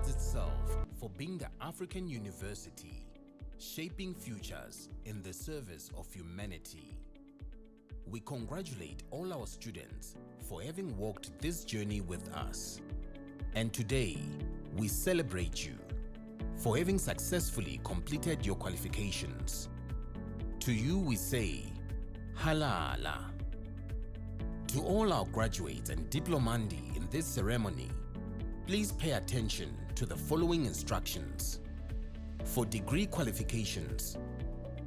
Itself for being the African university, shaping futures in the service of humanity. We congratulate all our students for having walked this journey with us. And today, we celebrate you for having successfully completed your qualifications. To you we say, Halala. To all our graduates and diplomandi in this ceremony, please pay attention to the following instructions. For degree qualifications,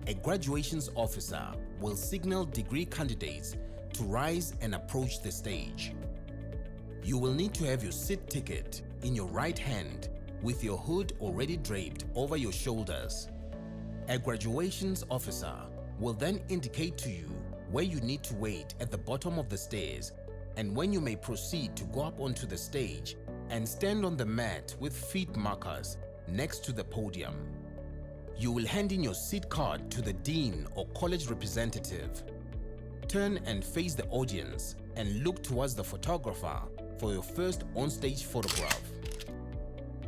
a graduations officer will signal degree candidates to rise and approach the stage. You will need to have your seat ticket in your right hand with your hood already draped over your shoulders. A graduations officer will then indicate to you where you need to wait at the bottom of the stairs and when you may proceed to go up onto the stage and stand on the mat with feet markers next to the podium. You will hand in your seat card to the dean or college representative. Turn and face the audience and look towards the photographer for your first on-stage photograph.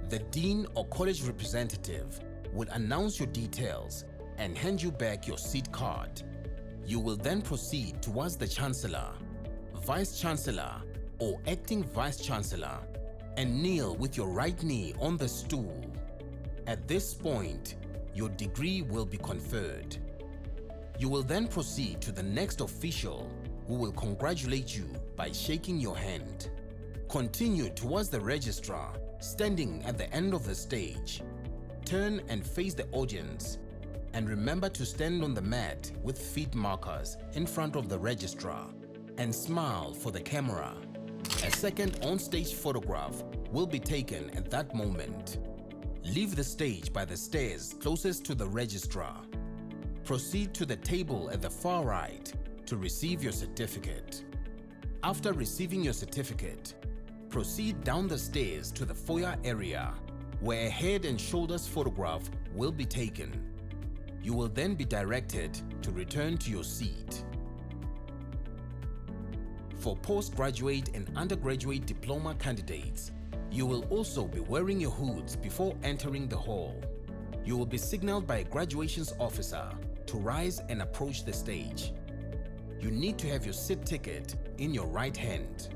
The dean or college representative will announce your details and hand you back your seat card. You will then proceed towards the Chancellor, Vice Chancellor or Acting Vice Chancellor and kneel with your right knee on the stool. At this point, your degree will be conferred. You will then proceed to the next official who will congratulate you by shaking your hand. Continue towards the registrar, standing at the end of the stage. Turn and face the audience, and remember to stand on the mat with feet markers in front of the registrar and smile for the camera. A second on-stage photograph will be taken at that moment. Leave the stage by the stairs closest to the registrar. Proceed to the table at the far right to receive your certificate. After receiving your certificate, proceed down the stairs to the foyer area where a head and shoulders photograph will be taken. You will then be directed to return to your seat. For postgraduate and undergraduate diploma candidates, you will also be wearing your hoods before entering the hall. You will be signaled by a graduations officer to rise and approach the stage. You need to have your seat ticket in your right hand.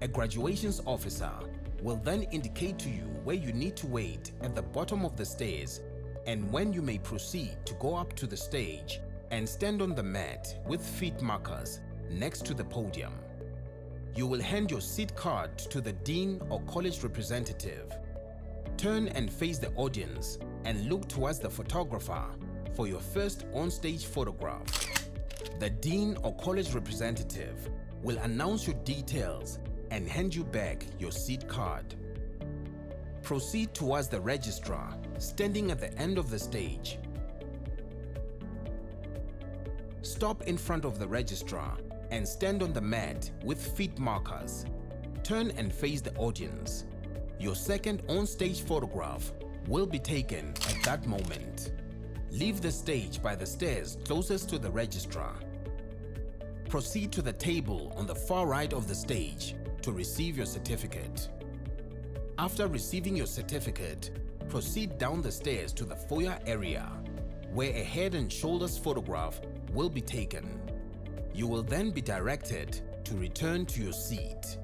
A graduations officer will then indicate to you where you need to wait at the bottom of the stairs and when you may proceed to go up to the stage and stand on the mat with feet markers next to the podium. You will hand your seat card to the dean or college representative. Turn and face the audience and look towards the photographer for your first on-stage photograph. The dean or college representative will announce your details and hand you back your seat card. Proceed towards the registrar, standing at the end of the stage. Stop in front of the registrar and stand on the mat with feet markers. Turn and face the audience. Your second on-stage photograph will be taken at that moment. Leave the stage by the stairs closest to the registrar. Proceed to the table on the far right of the stage to receive your certificate. After receiving your certificate, proceed down the stairs to the foyer area where a head and shoulders photograph will be taken. You will then be directed to return to your seat.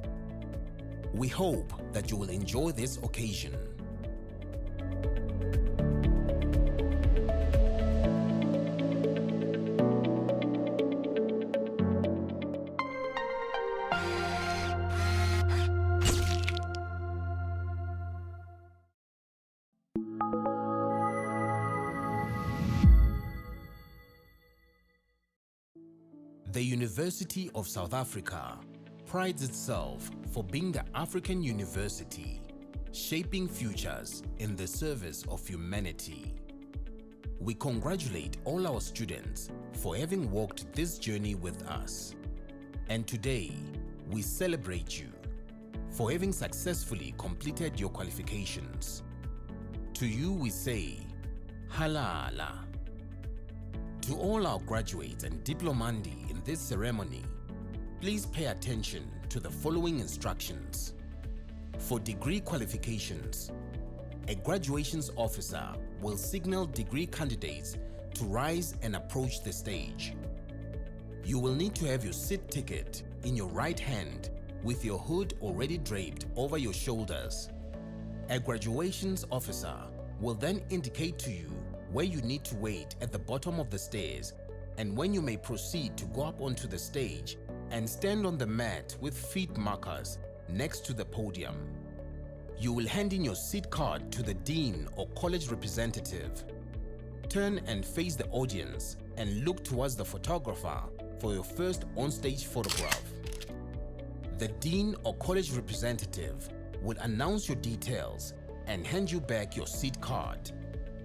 We hope that you will enjoy this occasion. The University of South Africa prides itself for being the African university, shaping futures in the service of humanity. We congratulate all our students for having walked this journey with us. And today, we celebrate you for having successfully completed your qualifications. To you we say, Halala. To all our graduates and diplomandi in this ceremony, please pay attention to the following instructions. For degree qualifications, a graduations officer will signal degree candidates to rise and approach the stage. You will need to have your seat ticket in your right hand with your hood already draped over your shoulders. A graduations officer will then indicate to you where you need to wait at the bottom of the stairs and when you may proceed to go up onto the stage and stand on the mat with feet markers next to the podium. You will hand in your seat card to the dean or college representative. Turn and face the audience and look towards the photographer for your first on-stage photograph. The dean or college representative will announce your details and hand you back your seat card.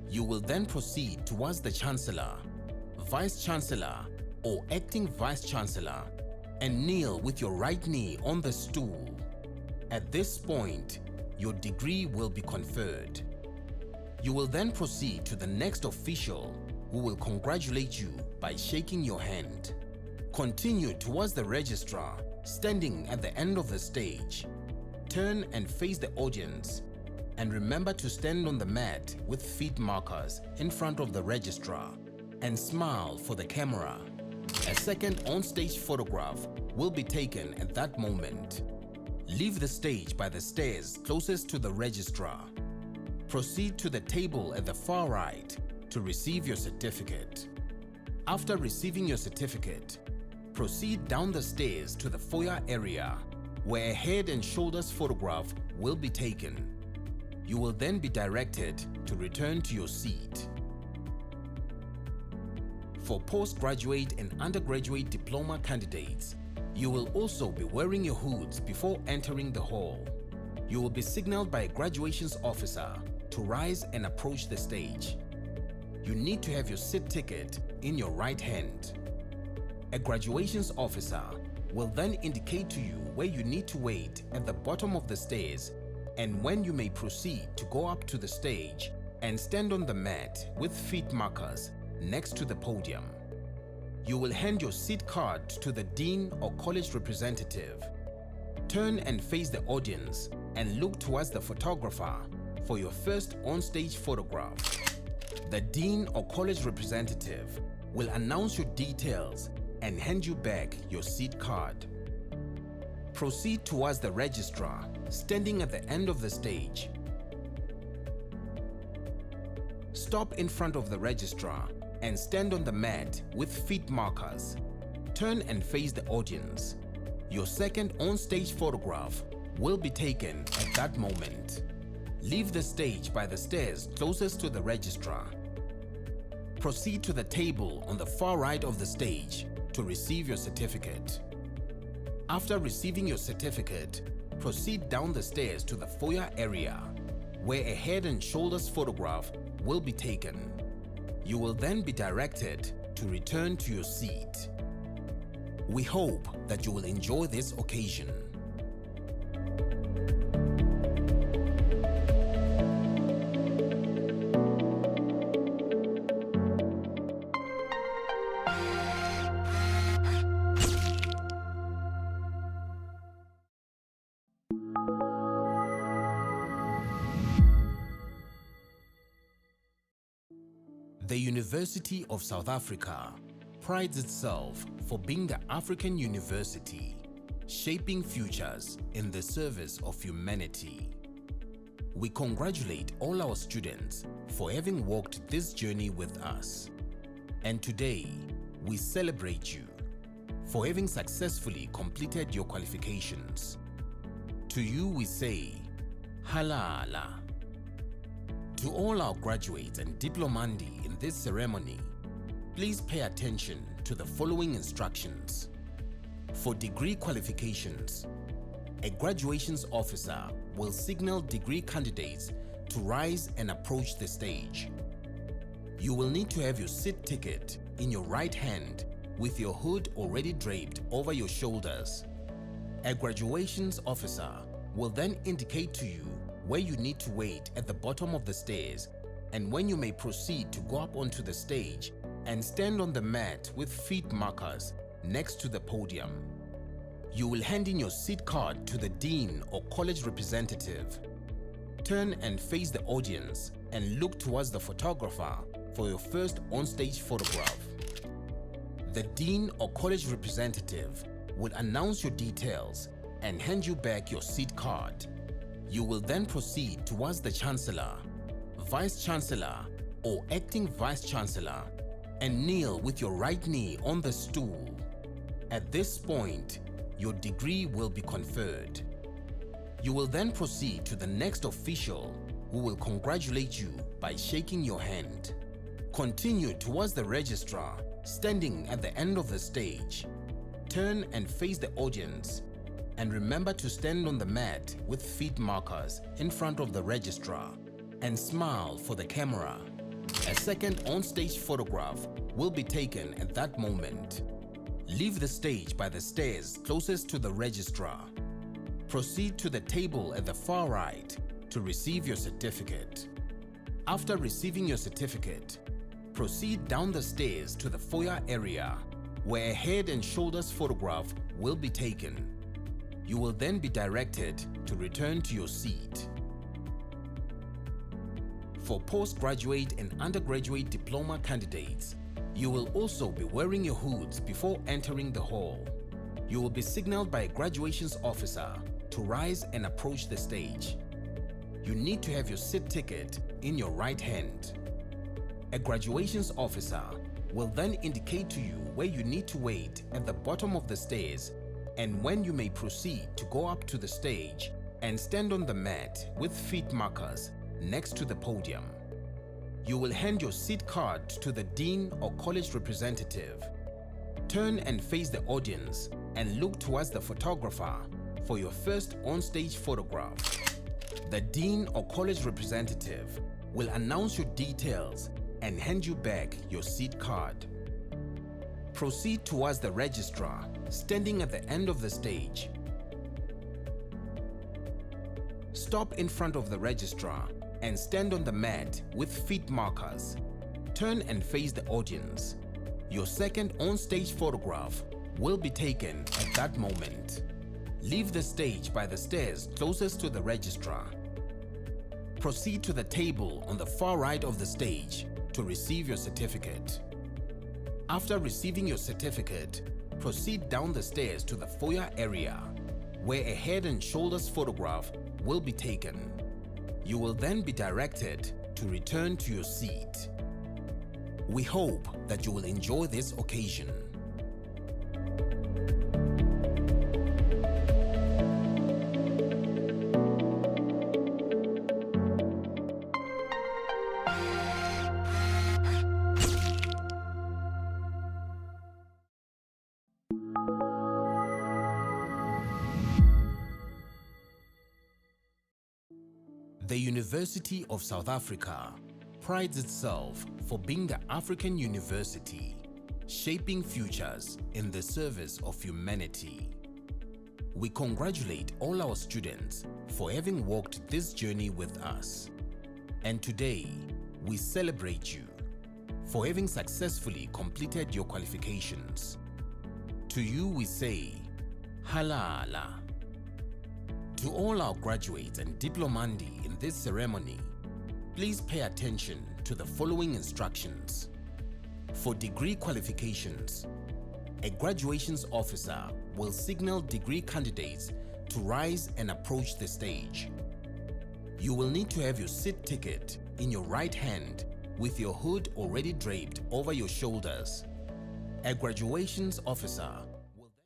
You will then proceed towards the Chancellor, Vice Chancellor or Acting Vice Chancellor and kneel with your right knee on the stool. At this point, your degree will be conferred. You will then proceed to the next official who will congratulate you by shaking your hand. Continue towards the registrar, standing at the end of the stage. Turn and face the audience and remember to stand on the mat with feet markers in front of the registrar and smile for the camera. A second on-stage photograph will be taken at that moment. Leave the stage by the stairs closest to the registrar. Proceed to the table at the far right to receive your certificate. After receiving your certificate, Proceed down the stairs to the foyer area, where a head and shoulders photograph will be taken. You will then be directed to return to your seat. For postgraduate and undergraduate diploma candidates, you will also be wearing your hoods before entering the hall. You will be signaled by a graduations officer to rise and approach the stage. You need to have your seat ticket in your right hand. A graduations officer will then indicate to you where you need to wait at the bottom of the stairs and when you may proceed to go up to the stage and stand on the mat with feet markers next to the podium. You will hand your seat card to the dean or college representative. Turn and face the audience and look towards the photographer for your first on-stage photograph. The dean or college representative will announce your details and hand you back your seat card. Proceed towards the registrar standing at the end of the stage. Stop in front of the registrar and stand on the mat with feet markers. Turn and face the audience. Your second on-stage photograph will be taken at that moment. Leave the stage by the stairs closest to the registrar. Proceed to the table on the far right of the stage to receive your certificate. After receiving your certificate, proceed down the stairs to the foyer area, where a head and shoulders photograph will be taken. You will then be directed to return to your seat. We hope that you will enjoy this occasion. The University of South Africa prides itself for being the African university, shaping futures in the service of humanity. We congratulate all our students for having walked this journey with us. And today, we celebrate you for having successfully completed your qualifications. To you we say, Halala. To all our graduates and diplomandi in this ceremony, please pay attention to the following instructions. For degree qualifications, a graduations officer will signal degree candidates to rise and approach the stage. You will need to have your seat ticket in your right hand with your hood already draped over your shoulders. A graduations officer will then indicate to you where you need to wait at the bottom of the stairs and when you may proceed to go up onto the stage and stand on the mat with feet markers next to the podium. You will hand in your seat card to the dean or college representative. Turn and face the audience and look towards the photographer for your first on-stage photograph. The dean or college representative will announce your details and hand you back your seat card. You will then proceed towards the Chancellor, Vice Chancellor or Acting Vice Chancellor and kneel with your right knee on the stool. At this point, your degree will be conferred. You will then proceed to the next official who will congratulate you by shaking your hand. Continue towards the registrar standing at the end of the stage. Turn and face the audience and remember to stand on the mat with feet markers in front of the registrar and smile for the camera. A second on-stage photograph will be taken at that moment. Leave the stage by the stairs closest to the registrar. Proceed to the table at the far right to receive your certificate. After receiving your certificate, proceed down the stairs to the foyer area where a head and shoulders photograph will be taken. You will then be directed to return to your seat. For postgraduate and undergraduate diploma candidates, you will also be wearing your hoods before entering the hall. You will be signaled by a graduations officer to rise and approach the stage. You need to have your seat ticket in your right hand. A graduations officer will then indicate to you where you need to wait at the bottom of the stairs and when you may proceed to go up to the stage and stand on the mat with feet markers next to the podium. You will hand your seat card to the dean or college representative. Turn and face the audience and look towards the photographer for your first on-stage photograph. The dean or college representative will announce your details and hand you back your seat card. Proceed towards the registrar standing at the end of the stage. Stop in front of the registrar and stand on the mat with feet markers. Turn and face the audience. Your second on-stage photograph will be taken at that moment. Leave the stage by the stairs closest to the registrar. Proceed to the table on the far right of the stage to receive your certificate. After receiving your certificate, proceed down the stairs to the foyer area, where a head and shoulders photograph will be taken. You will then be directed to return to your seat. We hope that you will enjoy this occasion. The University of South Africa prides itself for being the African university, shaping futures in the service of humanity. We congratulate all our students for having walked this journey with us. And today, we celebrate you for having successfully completed your qualifications. To you we say, Halala. To all our graduates and diplomandi in this ceremony, please pay attention to the following instructions. For degree qualifications, a graduations officer will signal degree candidates to rise and approach the stage. You will need to have your seat ticket in your right hand with your hood already draped over your shoulders. A graduations officer will then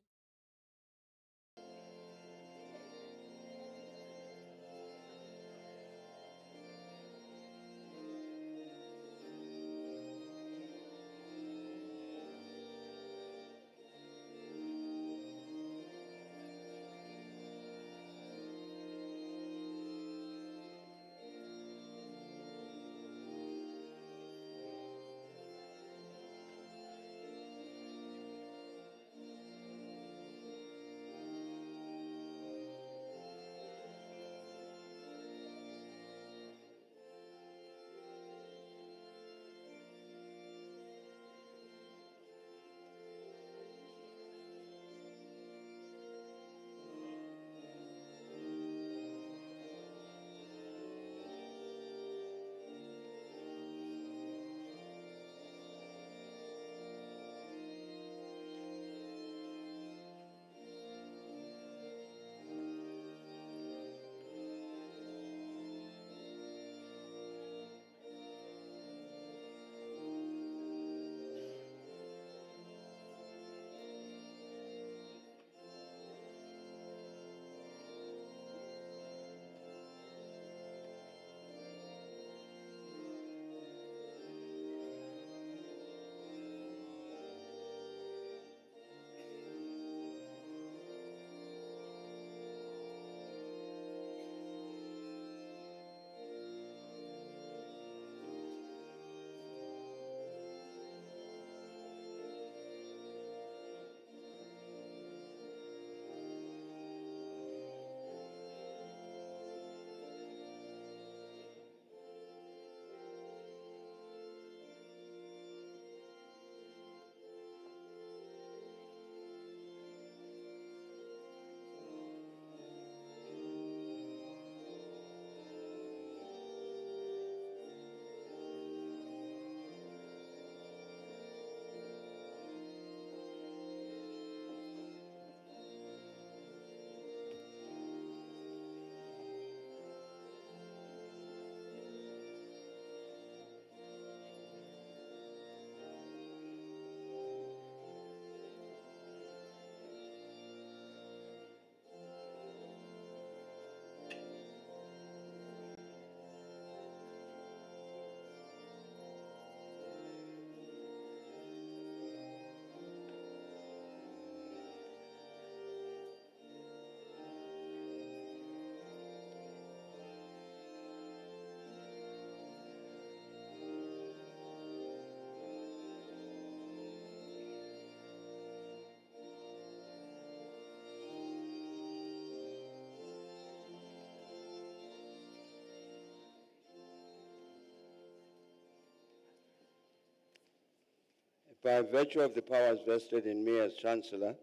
By virtue of the powers vested in me as Chancellor,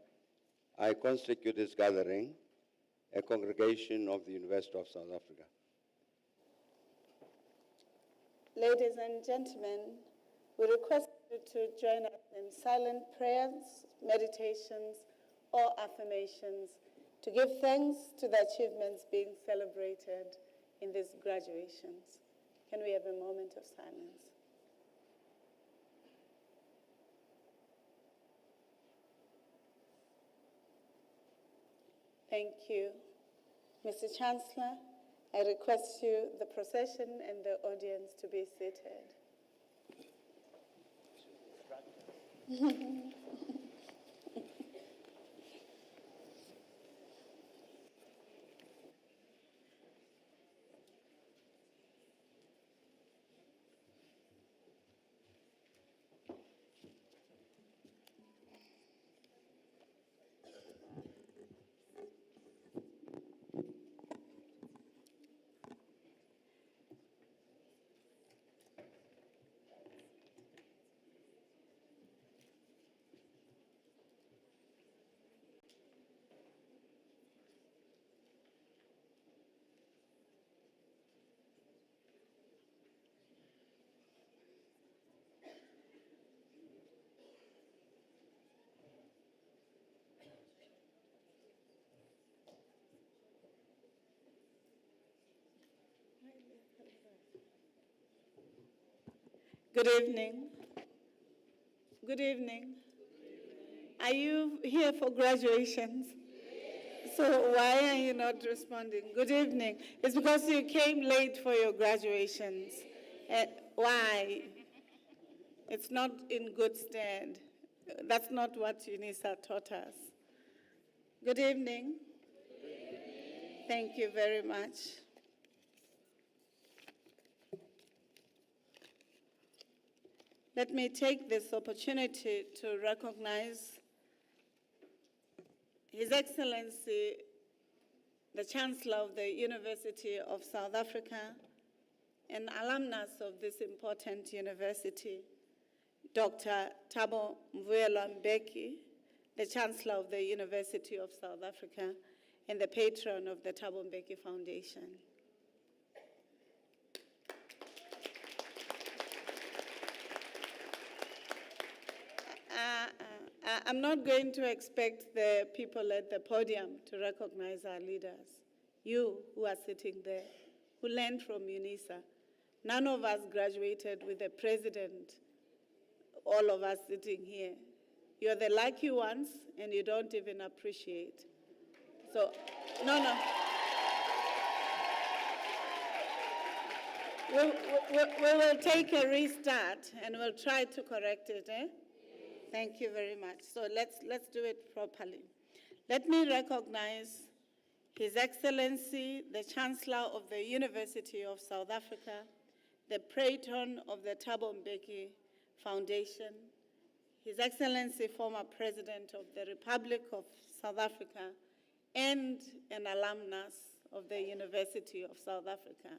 I constitute this gathering a congregation of the University of South Africa. Ladies and gentlemen, we request you to join us in silent prayers, meditations, or affirmations to give thanks to the achievements being celebrated in these graduations. Can we have a moment of silence? Thank you. Mr. Chancellor, I request you, the procession and the audience to be seated. Good evening. Good evening. Are you here for graduations? So why are you not responding? Good evening. It's because you came late for your graduations. Why? It's not in good stead. That's not what UNISA taught us. Good evening. Good evening. Thank you very much. Let me take this opportunity to recognize His Excellency, the Chancellor of the University of South Africa, and alumnus of this important university, Dr. Thabo Mbeki, the Chancellor of the University of South Africa, and the patron of the Thabo Mbeki Foundation. I'm not going to expect the people at the podium to recognize our leaders. You who are sitting there, who learned from UNISA. None of us graduated with a president, all of us sitting here. You're the lucky ones and you don't even appreciate. So, no. We will take a restart and we'll try to correct it, eh? Thank you very much. So let's do it properly. Let me recognize His Excellency, the Chancellor of the University of South Africa, the patron of the Thabo Mbeki Foundation, His Excellency, former President of the Republic of South Africa, and an alumnus of the University of South Africa.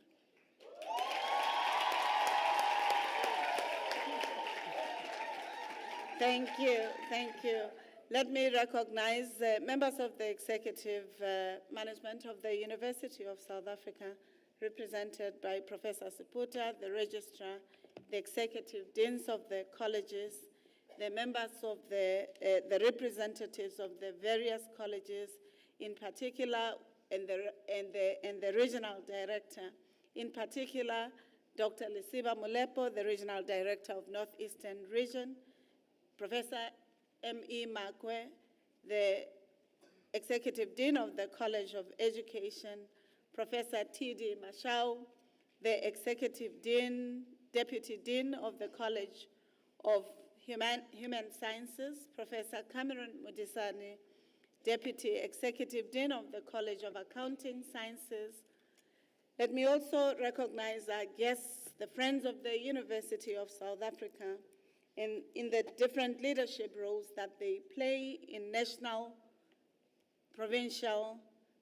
Thank you. Let me recognize members of the executive management of the University of South Africa, represented by Professor Siputa, the registrar, the executive deans of the colleges, the members of the representatives of the various colleges, in particular, and the regional director, in particular, Dr. Lisiba Molepo, the regional director of Northeastern Region, Professor M.E. Makwe, the Executive Dean of the College of Education, Professor T.D. Mashau, the Executive Dean, Deputy Dean of the College of Human Sciences, Professor Cameron Mudisani, Deputy Executive Dean of the College of Accounting Sciences. Let me also recognize our guests, the Friends of the University of South Africa, in the different leadership roles that they play in national, provincial,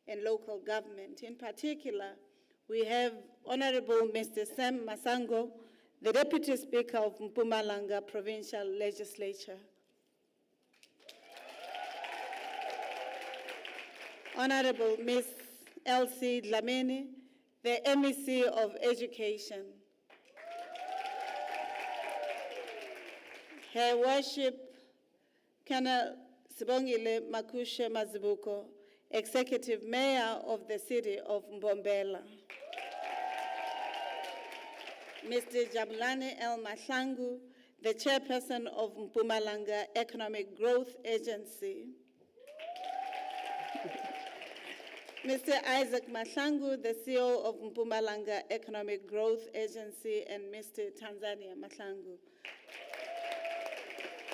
and local government. In particular, we have Honorable Mr. Sam Masango, the Deputy Speaker of Mpumalanga Provincial Legislature. Honorable Ms. Elsie Dlamini, the MEC of Education. Her Worship, Colonel Sibongile Makushe Mazibuko, Executive Mayor of the City of Mbombela. Mr. Jabulani El Mahlangu, the Chairperson of Mpumalanga Economic Growth Agency. Mr. Isaac Mahlangu, the CEO of Mpumalanga Economic Growth Agency, and Mr. Tanzania Mahlangu.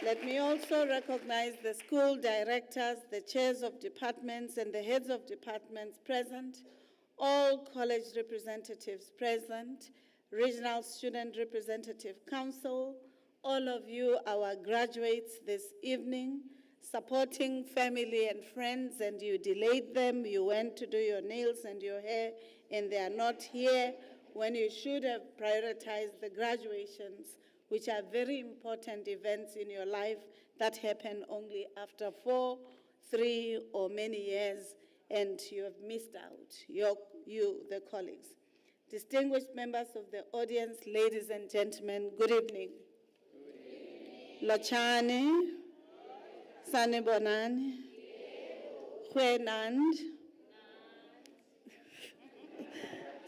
Let me also recognize the school directors, the chairs of departments, and the heads of departments present, all college representatives present, Regional Student Representative Council, all of you, our graduates this evening, supporting family and friends, and you delayed them, you went to do your nails and your hair, and they are not here when you should have prioritized the graduations, which are very important events in your life that happen only after 4, 3, or many years, and you have missed out, you, the colleagues. Distinguished members of the audience, ladies and gentlemen, good evening. Lochani, Sanibonani, Huenand,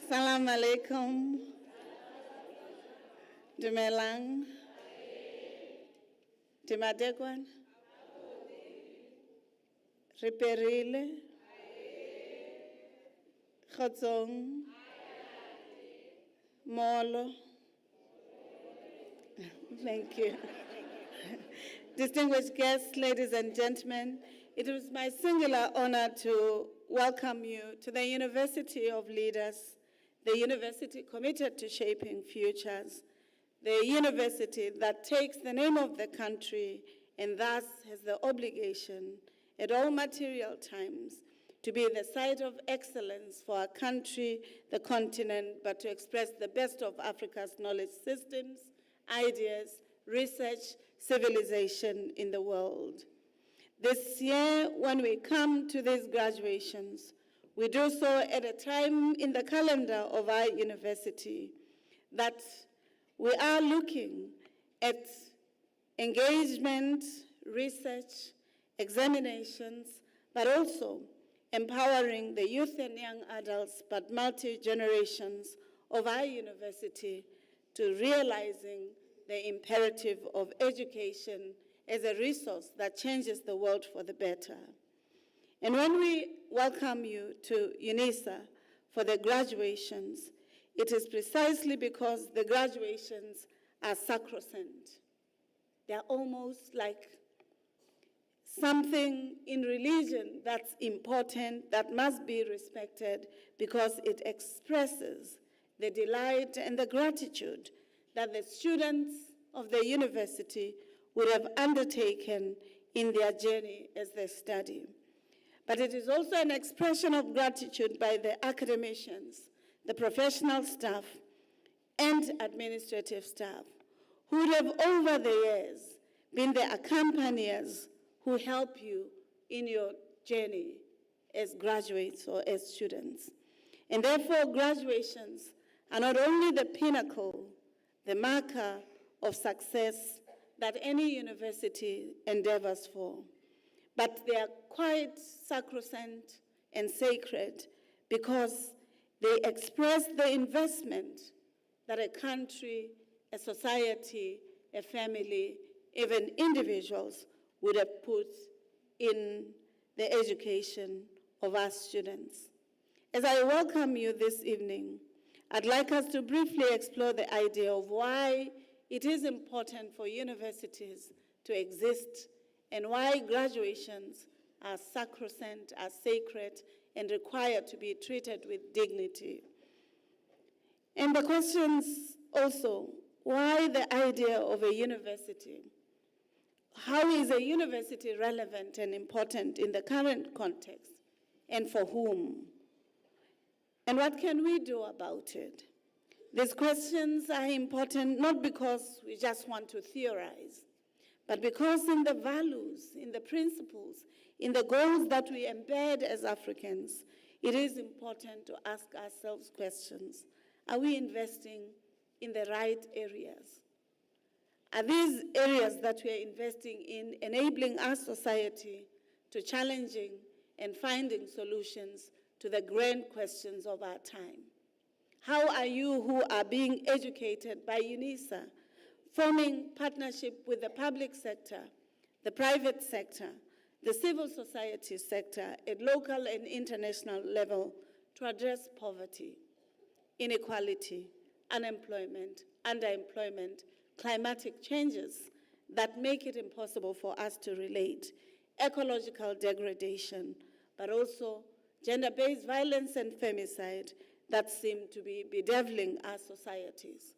Salam alaikum, Dumelang, Timadekwan, Riperile, Khotsong, Molo. Thank you. Distinguished guests, ladies and gentlemen, it is my singular honor to welcome you to the University of Leaders, the university committed to shaping futures, the university that takes the name of the country and thus has the obligation at all material times to be the site of excellence for our country, the continent, but to express the best of Africa's knowledge systems, ideas, research, civilization in the world. This year, when we come to these graduations, we do so at a time in the calendar of our university that we are looking at engagement, research, examinations, but also empowering the youth and young adults, but multi-generations of our university to realizing the imperative of education as a resource that changes the world for the better. And when we welcome you to UNISA for the graduations, it is precisely because the graduations are sacrosanct. They're almost like something in religion that's important, that must be respected, because it expresses the delight and the gratitude that the students of the university would have undertaken in their journey as they study. But it is also an expression of gratitude by the academicians, the professional staff, and administrative staff, who would have over the years been the accompaniers who help you in your journey as graduates or as students. And therefore, graduations are not only the pinnacle, the marker of success that any university endeavors for, but they are quite sacrosanct and sacred because they express the investment that a country, a society, a family, even individuals would have put in the education of our students. As I welcome you this evening, I'd like us to briefly explore the idea of why it is important for universities to exist and why graduations are sacrosanct, are sacred, and required to be treated with dignity. And the questions also, why the idea of a university? How is a university relevant and important in the current context, and for whom? And what can we do about it? These questions are important not because we just want to theorize, but because in the values, in the principles, in the goals that we embed as Africans, it is important to ask ourselves questions. Are we investing in the right areas? Are these areas that we are investing in enabling our society to challenging and finding solutions to the grand questions of our time? How are you who are being educated by UNISA, forming partnership with the public sector, the private sector, the civil society sector at local and international level to address poverty, inequality, unemployment, underemployment, climatic changes that make it impossible for us to relate, ecological degradation, but also gender-based violence and femicide that seem to be bedeviling our societies?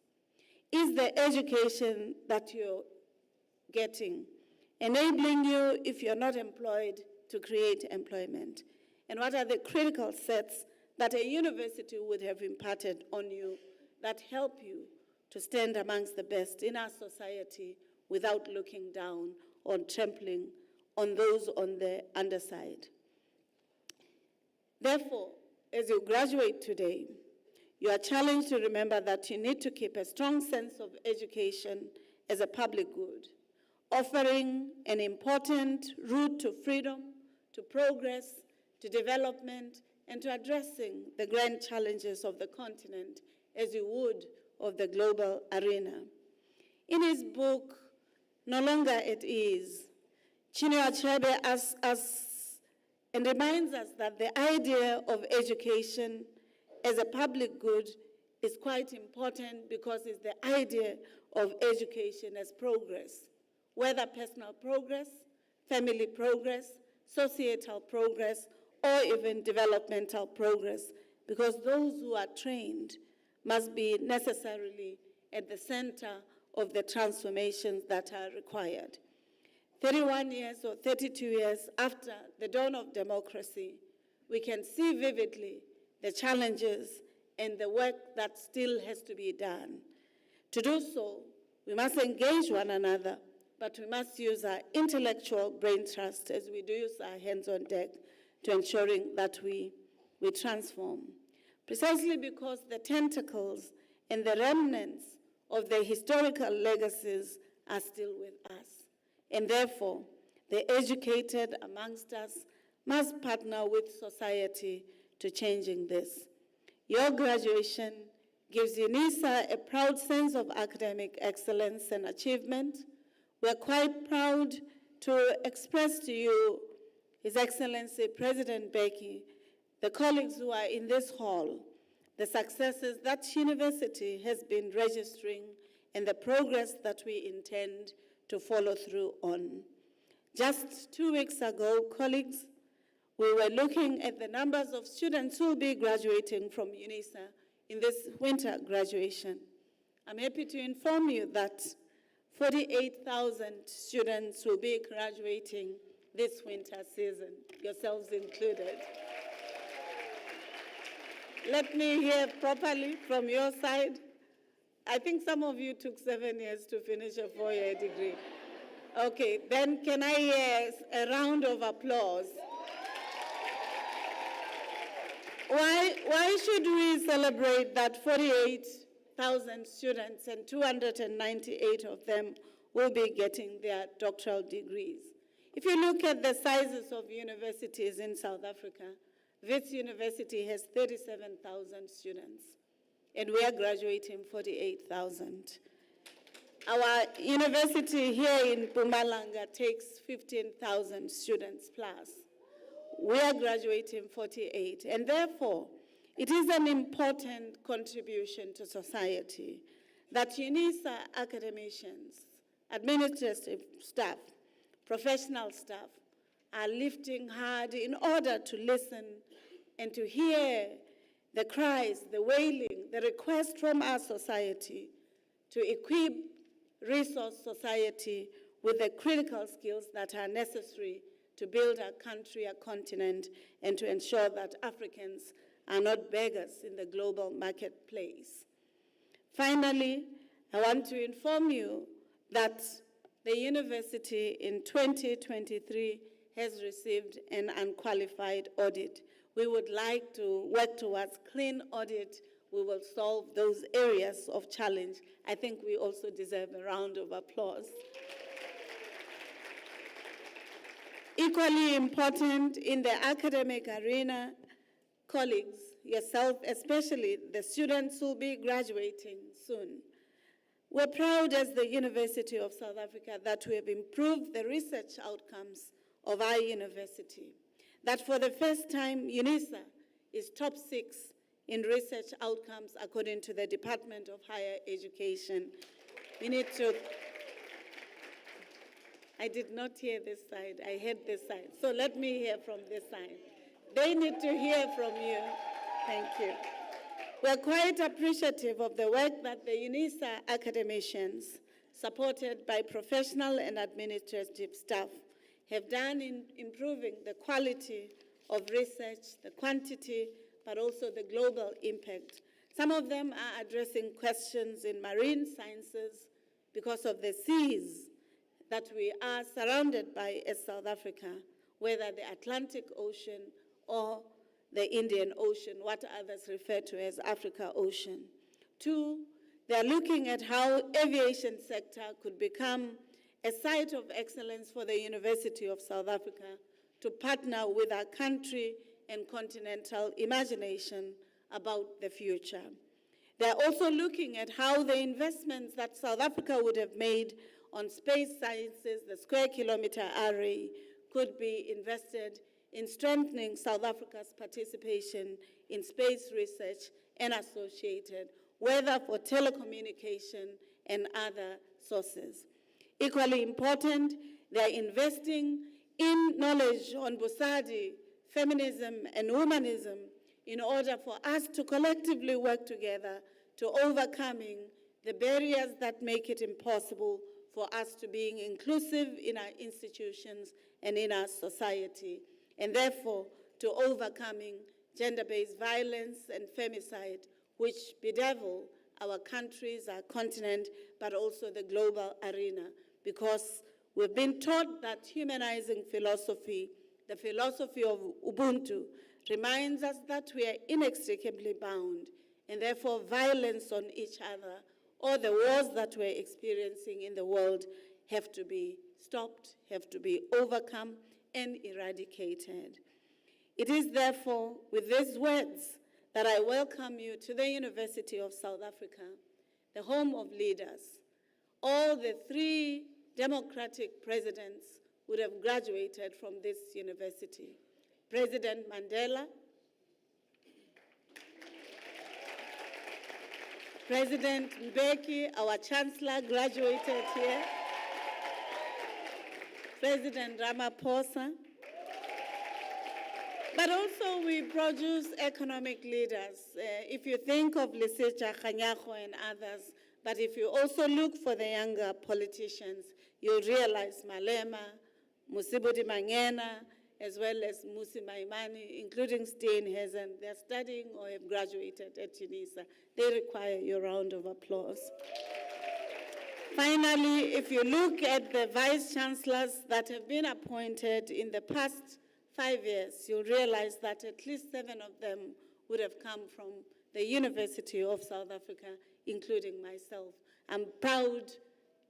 Is the education that you're getting enabling you, if you're not employed, to create employment? And what are the critical sets that a university would have imparted on you that help you to stand amongst the best in our society without looking down or trampling on those on the underside? Therefore, as you graduate today, you are challenged to remember that you need to keep a strong sense of education as a public good, offering an important route to freedom, to progress, to development, and to addressing the grand challenges of the continent as you would of the global arena. In his book, No Longer It Is, Chinua Achebe asks us and reminds us that the idea of education as a public good is quite important because it's the idea of education as progress, whether personal progress, family progress, societal progress, or even developmental progress, because those who are trained must be necessarily at the center of the transformations that are required. 31 years or 32 years after the dawn of democracy, we can see vividly the challenges and the work that still has to be done. To do so, we must engage one another, but we must use our intellectual brain trust as we do use our hands on deck to ensuring that we transform. Precisely because the tentacles and the remnants of the historical legacies are still with us. And therefore, the educated amongst us must partner with society to changing this. Your graduation gives UNISA a proud sense of academic excellence and achievement. We're quite proud to express to you, His Excellency President Beki, the colleagues who are in this hall, the successes that university has been registering and the progress that we intend to follow through on. Just 2 weeks ago, colleagues, we were looking at the numbers of students who will be graduating from UNISA in this winter graduation. I'm happy to inform you that 48,000 students will be graduating this winter season, yourselves included. Let me hear properly from your side. I think some of you took 7 years to finish a 4-year degree. Okay, then can I hear a round of applause? Why should we celebrate that 48,000 students and 298 of them will be getting their doctoral degrees? If you look at the sizes of universities in South Africa, Wits University has 37,000 students, and we are graduating 48,000. Our university here in Mpumalanga takes 15,000 students plus. We are graduating 48, and therefore, it is an important contribution to society that UNISA academicians, administrative staff, professional staff are lifting hard in order to listen and to hear the cries, the wailing, the request from our society to equip resource society with the critical skills that are necessary to build our country, our continent, and to ensure that Africans are not beggars in the global marketplace. Finally, I want to inform you that the university in 2023 has received an unqualified audit. We would like to work towards clean audit. We will solve those areas of challenge. I think we also deserve a round of applause. Equally important in the academic arena, colleagues, yourself, especially the students who will be graduating soon. We're proud as the University of South Africa that we have improved the research outcomes of our university. That for the first time, UNISA is top 6 in research outcomes according to the Department of Higher Education. We need to, I did not hear this side, I heard this side. So let me hear from this side. They need to hear from you. Thank you. We're quite appreciative of the work that the UNISA academicians, supported by professional and administrative staff, have done in improving the quality of research, the quantity, but also the global impact. Some of them are addressing questions in marine sciences because of the seas that we are surrounded by as South Africa, whether the Atlantic Ocean or the Indian Ocean, what others refer to as Africa Ocean. 2, they're looking at how aviation sector could become a site of excellence for the University of South Africa to partner with our country and continental imagination about the future. They're also looking at how the investments that South Africa would have made on space sciences, the Square Kilometre Array, could be invested in strengthening South Africa's participation in space research and associated, whether for telecommunication and other sources. Equally important, they're investing in knowledge on Busadi, feminism, and womanism in order for us to collectively work together to overcoming the barriers that make it impossible for us to being inclusive in our institutions and in our society, and therefore to overcoming gender-based violence and femicide, which bedevil our countries, our continent, but also the global arena, because we've been taught that humanizing philosophy, the philosophy of Ubuntu, reminds us that we are inextricably bound, and therefore violence on each other or the wars that we're experiencing in the world have to be stopped, have to be overcome and eradicated. It is therefore with these words that I welcome you to the University of South Africa, the home of leaders. All the 3 democratic presidents would have graduated from this university. President Mandela, President Mbeki, our Chancellor, graduated here. President Ramaphosa. But also we produce economic leaders. If you think of Lesetja Kganyago and others, but if you also look for the younger politicians, you'll realize Malema, Musibudi Mangena, as well as Musi Maimani, including Steenhuisen. They're studying or have graduated at UNISA. They require your round of applause. Finally, if you look at the vice chancellors that have been appointed in the past 5 years, you'll realize that at least 7 of them would have come from the University of South Africa, including myself. I'm proud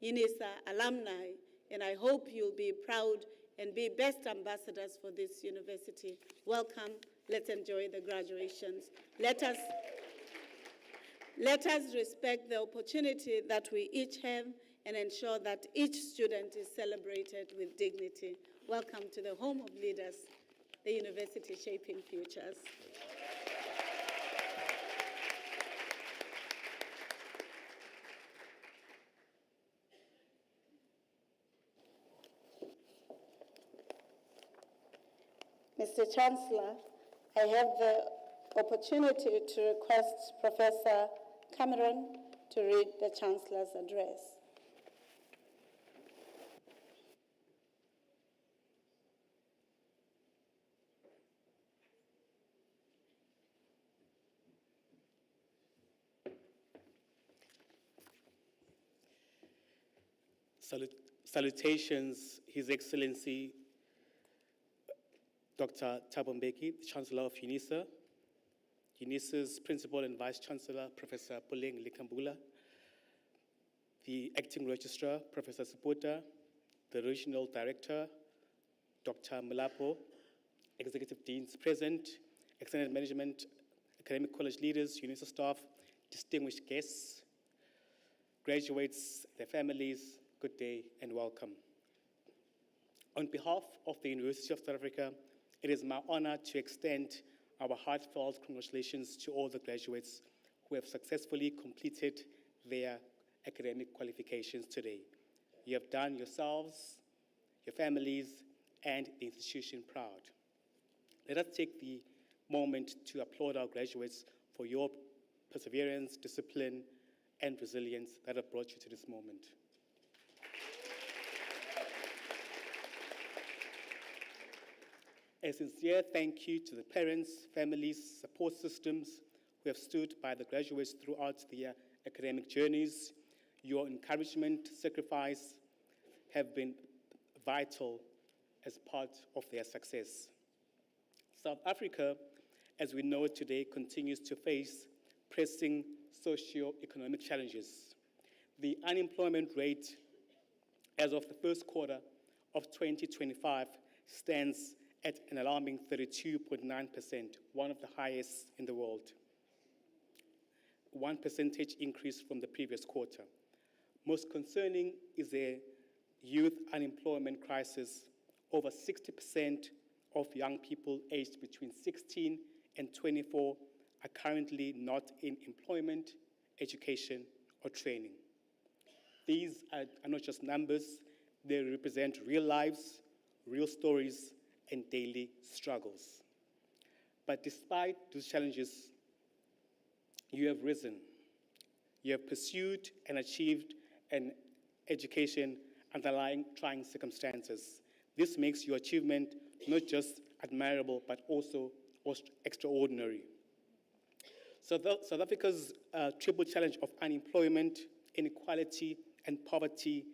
UNISA alumni, and I hope you'll be proud and be best ambassadors for this university. Welcome. Let's enjoy the graduations. Let us respect the opportunity that we each have and ensure that each student is celebrated with dignity. Welcome to the home of leaders, the University Shaping Futures. Mr. Chancellor, I have the opportunity to request Professor Cameron to read the Chancellor's address. Salutations, His Excellency Dr. Thabo Mbeki, the Chancellor of UNISA, UNISA's Principal and Vice Chancellor, Professor Puleng Likambula, the Acting Registrar, Professor Siputa, the Regional Director, Dr. Mulapo, Executive Deans present, Extended Management, Academic College leaders, UNISA staff, distinguished guests, graduates, their families, good day and welcome. On behalf of the University of South Africa, it is my honor to extend our heartfelt congratulations to all the graduates who have successfully completed their academic qualifications today. You have done yourselves, your families, and the institution proud. Let us take the moment to applaud our graduates for your perseverance, discipline, and resilience that have brought you to this moment. A sincere thank you to the parents, families, support systems who have stood by the graduates throughout their academic journeys. Your encouragement, sacrifice have been vital as part of their success. South Africa, as we know it today, continues to face pressing socio-economic challenges. The unemployment rate as of the first quarter of 2025 stands at an alarming 32.9%, one of the highest in the world. 1% increase from the previous quarter. Most concerning is the youth unemployment crisis. Over 60% of young people aged between 16 and 24 are currently not in employment, education, or training. These are not just numbers, they represent real lives, real stories, and daily struggles. But despite those challenges, you have risen. You have pursued and achieved an education underlying trying circumstances. This makes your achievement not just admirable, but also extraordinary. So South Africa's triple challenge of unemployment, inequality, and poverty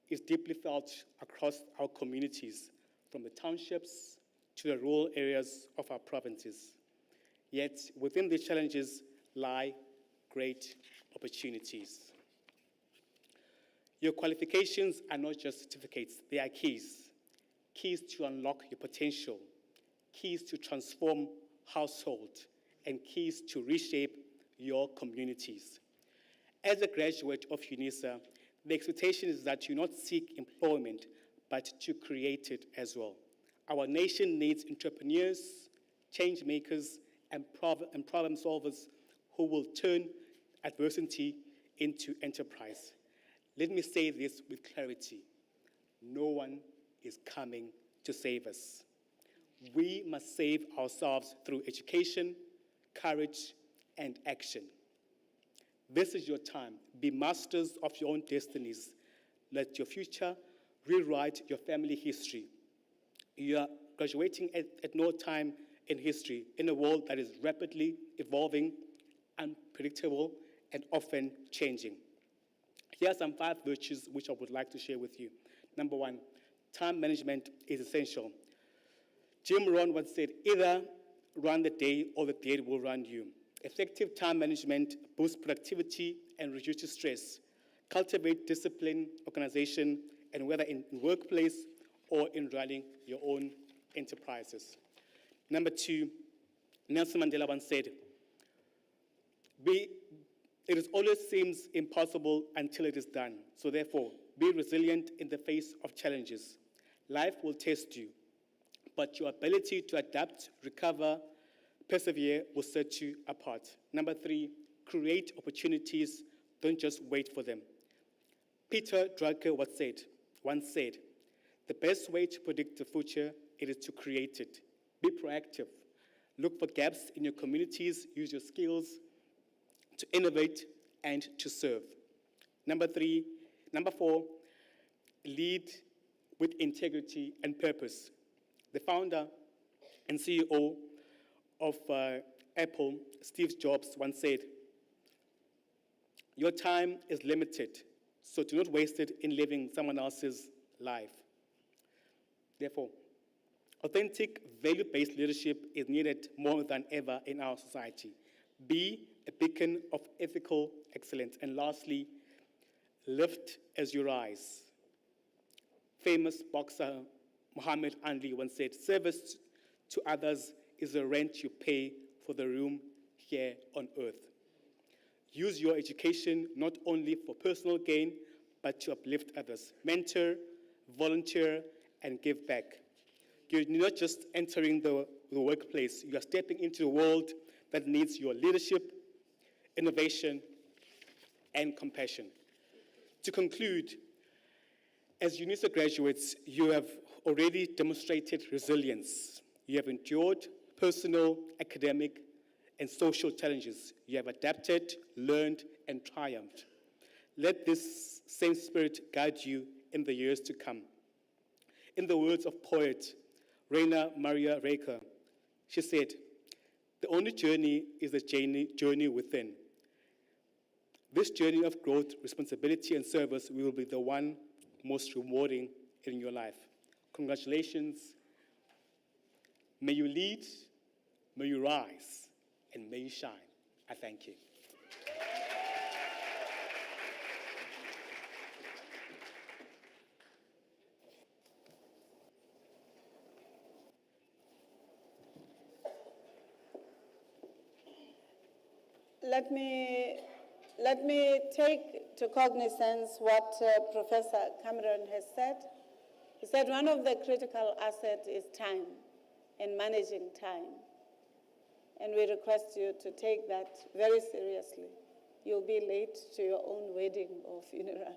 is deeply felt across our communities, from the townships to the rural areas of our provinces. Yet, within these challenges lie great opportunities. Your qualifications are not just certificates, they are keys. Keys to unlock your potential, keys to transform household, and keys to reshape your communities. As a graduate of UNISA, the expectation is that you not seek employment, but to create it as well. Our nation needs entrepreneurs, change makers, and problem solvers who will turn adversity into enterprise. Let me say this with clarity. No one is coming to save us. We must save ourselves through education, courage, and action. This is your time. Be masters of your own destinies. Let your future rewrite your family history. You are graduating at no time in history in a world that is rapidly evolving, unpredictable, and often changing. Here are some 5 virtues which I would like to share with you. Number 1, time management is essential. Jim Rohn once said, either run the day or the day will run you. Effective time management boosts productivity and reduces stress. Cultivate discipline, organization, and whether in workplace or in running your own enterprises. Number 2, Nelson Mandela once said, it always seems impossible until it is done. So therefore, be resilient in the face of challenges. Life will test you, but your ability to adapt, recover, persevere will set you apart. Number 3, create opportunities, don't just wait for them. Peter Drucker once said, the best way to predict the future is to create it. Be proactive. Look for gaps in your communities, use your skills to innovate and to serve. Number 4, lead with integrity and purpose. The founder and CEO of Apple, Steve Jobs, once said, your time is limited, So do not waste it in living someone else's life. Therefore, authentic, value-based leadership is needed more than ever in our society. Be a beacon of ethical excellence. And lastly, lift as you rise. Famous boxer Muhammad Ali once said, service to others is the rent you pay for the room here on earth. Use your education not only for personal gain, but to uplift others. Mentor, volunteer, and give back. You're not just entering the workplace, you are stepping into a world that needs your leadership, innovation, and compassion. To conclude, as UNISA graduates, you have already demonstrated resilience. You have endured personal, academic, and social challenges. You have adapted, learned, and triumphed. Let this same spirit guide you in the years to come. In the words of poet Rainer Maria Rilke, she said, "The only journey is the journey within." This journey of growth, responsibility, and service will be the one most rewarding in your life. Congratulations. May you lead, may you rise, and may you shine. I thank you. Let me take to cognizance what Professor Cameron has said. He said one of the critical assets is time and managing time. And we request you to take that very seriously. You'll be late to your own wedding or funeral.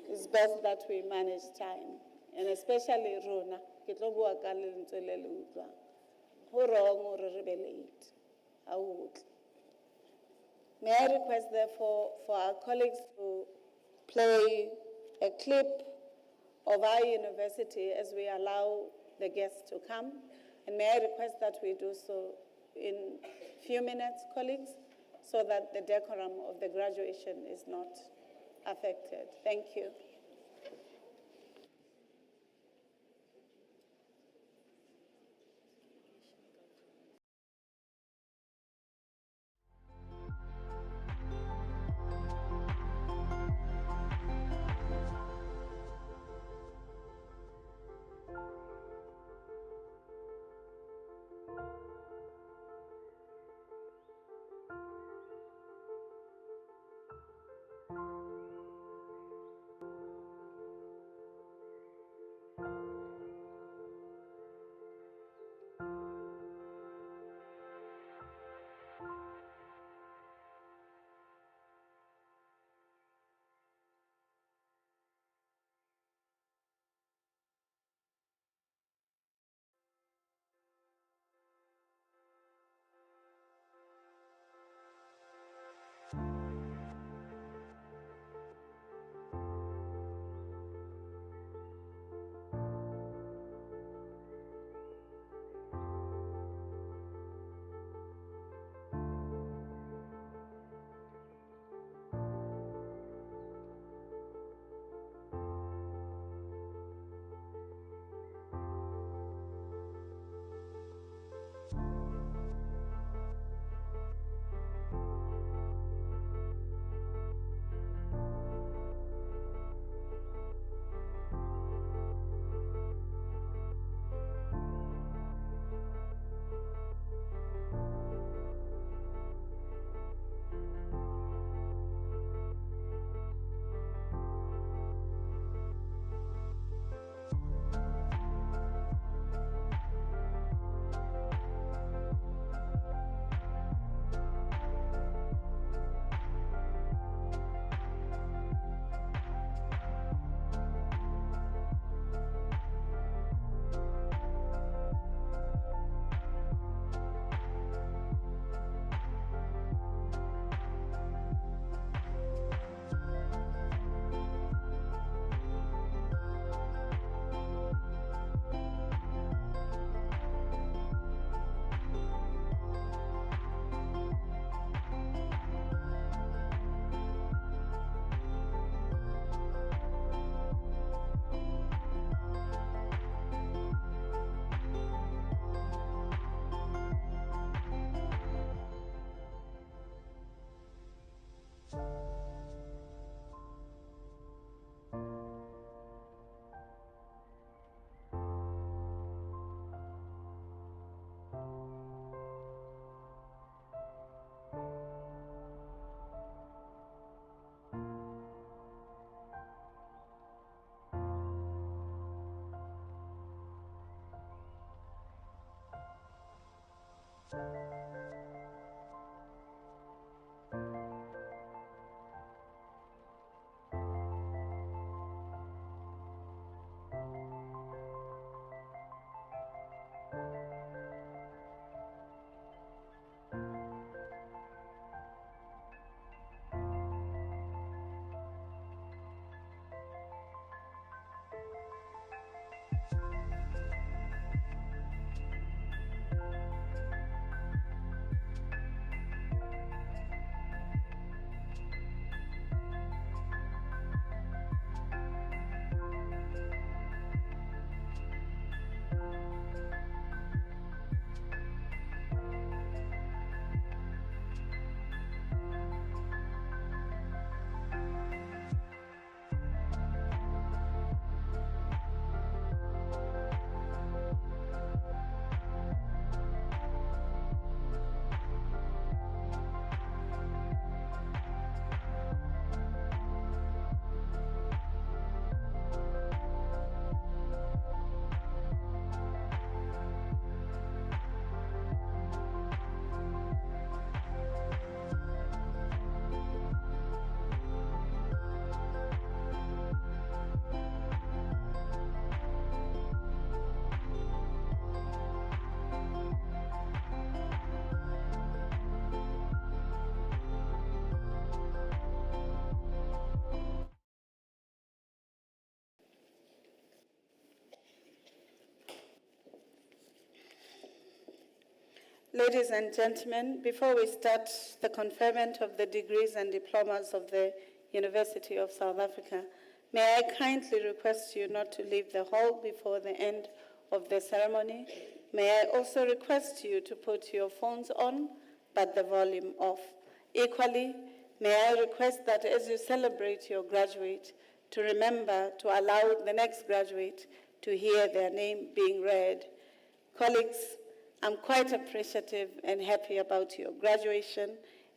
It's best that we manage time. And especially Rona, who wrong or late. May I request, therefore, for our colleagues to play a clip of our university as we allow the guests to come. And may I request that we do so in a few minutes, colleagues, so that the decorum of the graduation is not affected. Thank you. Ladies and gentlemen, before we start the conferment of the degrees and diplomas of the University of South Africa, may I kindly request you not to leave the hall before the end of the ceremony. May I also request you to put your phones on, but the volume off. Equally, may I request that as you celebrate your graduate, to remember to allow the next graduate to hear their name being read. Colleagues, I'm quite appreciative and happy about your graduation,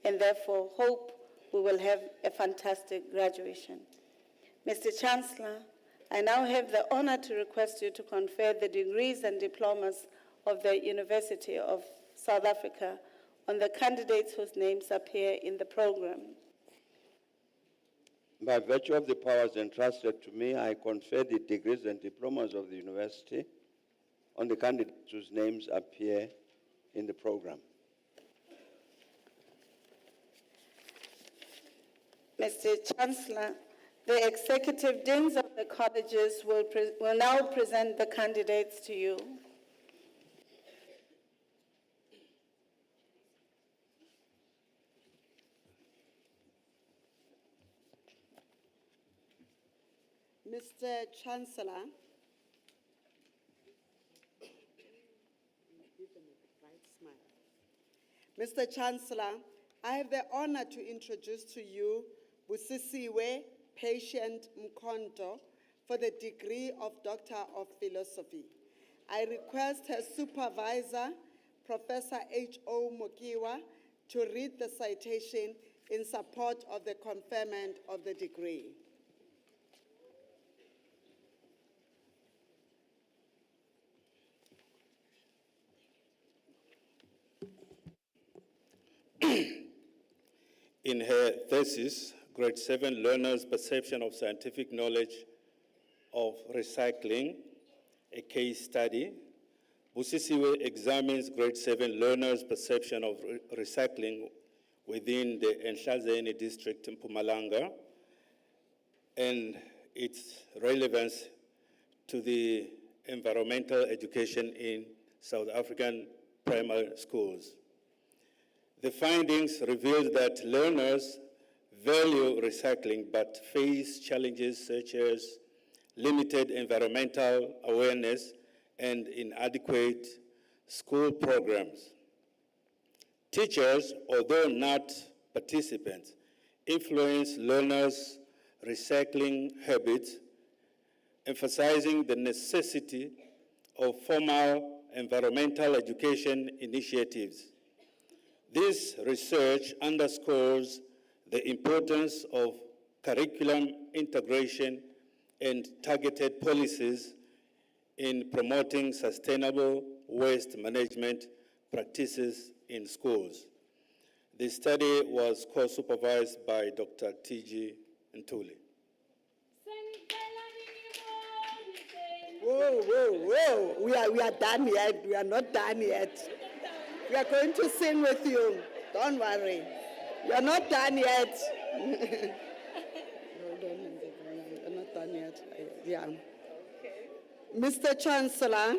and therefore hope we will have a fantastic graduation. Mr. Chancellor, I now have the honor to request you to confer the degrees and diplomas of the University of South Africa on the candidates whose names appear in the program. By virtue of the powers entrusted to me, I confer the degrees and diplomas of the university on the candidates whose names appear in the program. Mr. Chancellor, the executive deans of the colleges will now present the candidates to you. Mr. Chancellor, Mr. Chancellor, I have the honor to introduce to you Busisiwe Patient Mkonto for the degree of Doctor of Philosophy. I request her supervisor, Professor H.O. Mokiwa, to read the citation in support of the conferment of the degree. In her thesis, Grade 7 Learners' Perception of Scientific Knowledge of Recycling, a case study, Busisiwe examines Grade 7 learners' perception of recycling within the Enhlazeni district in Mpumalanga and its relevance to the environmental education in South African primary schools. The findings revealed that learners value recycling but face challenges such as limited environmental awareness and inadequate school programs. Teachers, although not participants, influence learners' recycling habits, emphasizing the necessity of formal environmental education initiatives. This research underscores the importance of curriculum integration and targeted policies in promoting sustainable waste management, practices in schools. The study was co-supervised by Dr. T.G. Ntuli. Whoa, whoa, whoa. We are done yet. We are not done yet. We are going to sing with you. Don't worry. We are not done yet. We are not done yet. Yeah. Mr. Chancellor,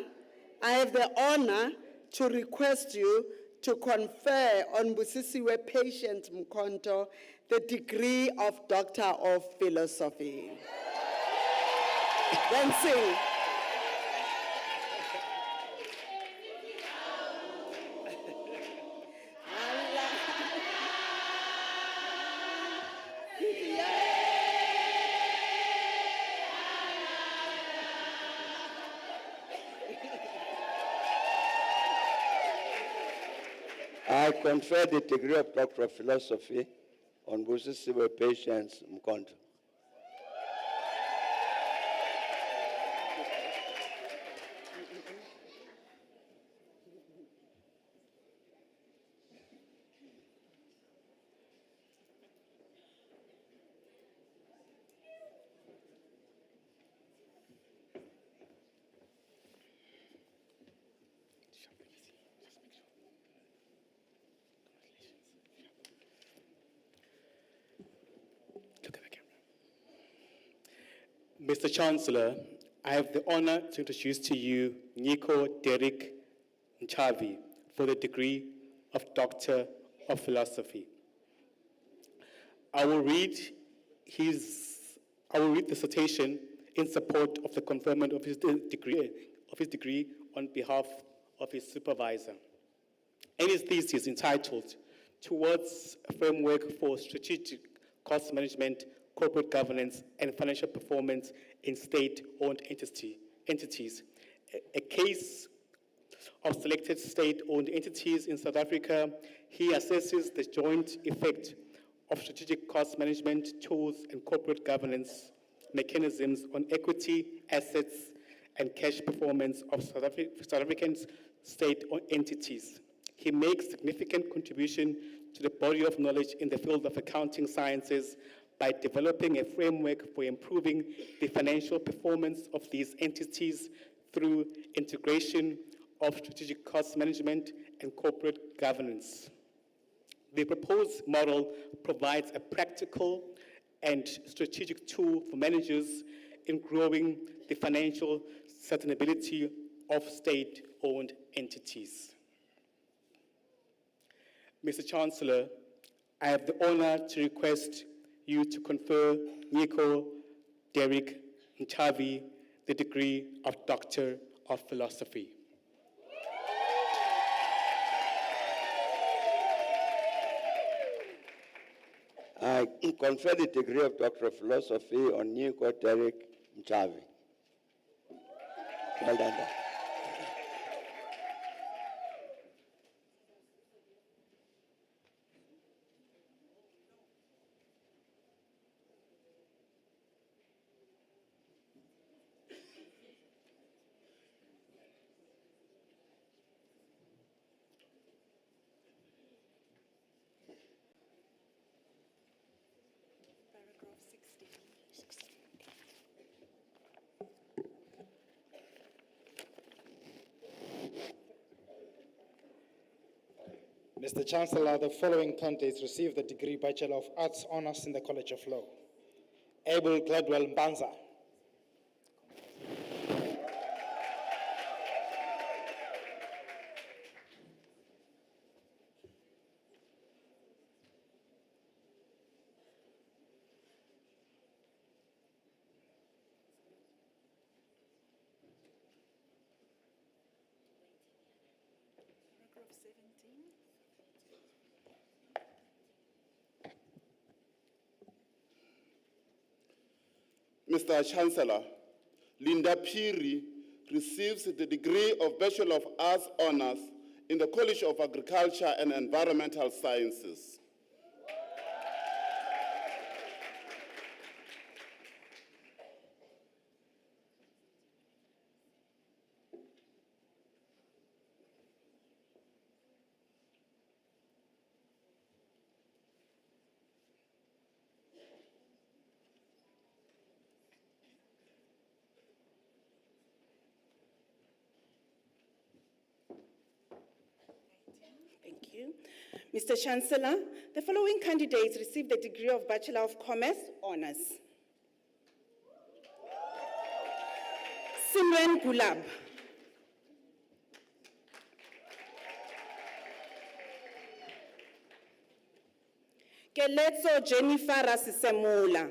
I have the honor to request you to confer on Busisiwe Patient Mkonto the degree of Doctor of Philosophy. Then sing. I confer the degree of Doctor of Philosophy on Busisiwe Patience Mkonto. Mr. Chancellor, I have the honor to introduce to you Nico Derek Nchavi for the degree of Doctor of Philosophy. I will read the citation in support of the conferment of his degree on behalf of his supervisor. And his thesis entitled Towards a Framework for Strategic Cost Management, Corporate Governance, and Financial Performance in State-Owned Entities, a case of selected state-owned entities in South Africa. He assesses the joint effect of strategic cost management tools and corporate governance mechanisms on equity, assets, and cash performance of South African state-owned entities. He makes significant contribution to the body of knowledge in the field of accounting sciences by developing a framework for improving the financial performance of these entities through integration of strategic cost management and corporate governance. The proposed model provides a practical and strategic tool for managers in growing the financial sustainability of state-owned entities. Mr. Chancellor, I have the honor to request you to confer Nico Derek Nchavi the degree of Doctor of Philosophy. I confer the degree of Doctor of Philosophy on Nico Derek Nchavi. Well done. Mr. Chancellor, the following candidates received the degree Bachelor of Arts Honours in the College of Law. Abel Gladwell Mbanza. Mr. Chancellor, Linda Phiri receives the degree of Bachelor of Arts Honours in the College of Agriculture and Environmental Sciences. Thank you. Mr. Chancellor, the following candidates received the degree of Bachelor of Commerce Honours. Simran Gulab. Keletso Jennifer Rasisemula.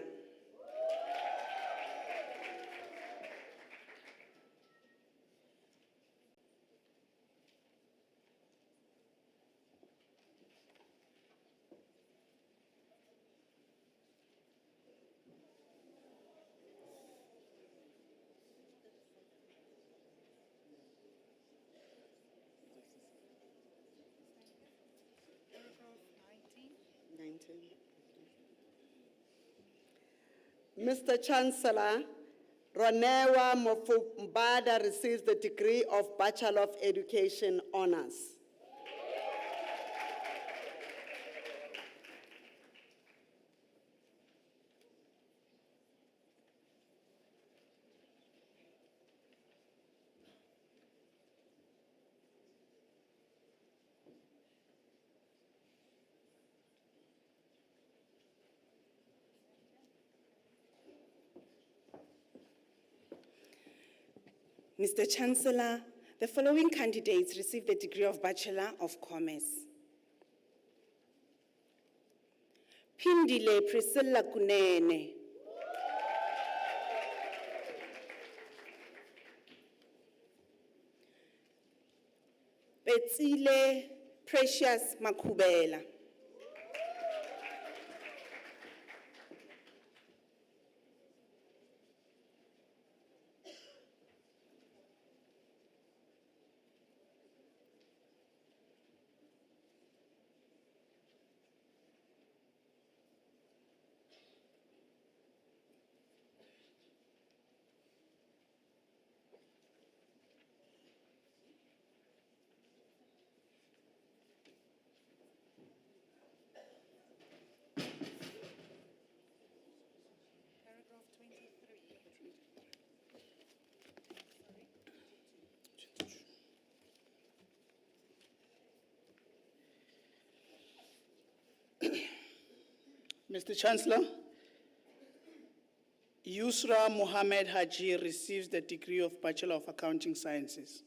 Mr. Chancellor, Ronewa Mbombela receives the degree of Bachelor of Education Honours. Mr. Chancellor, the following candidates received the degree of Bachelor of Commerce. Pindile Priscilla Kunene. Betsile Precious Makubela. Mr. Chancellor, Yusra Mohammed Haji receives the degree of Bachelor of Accounting Sciences.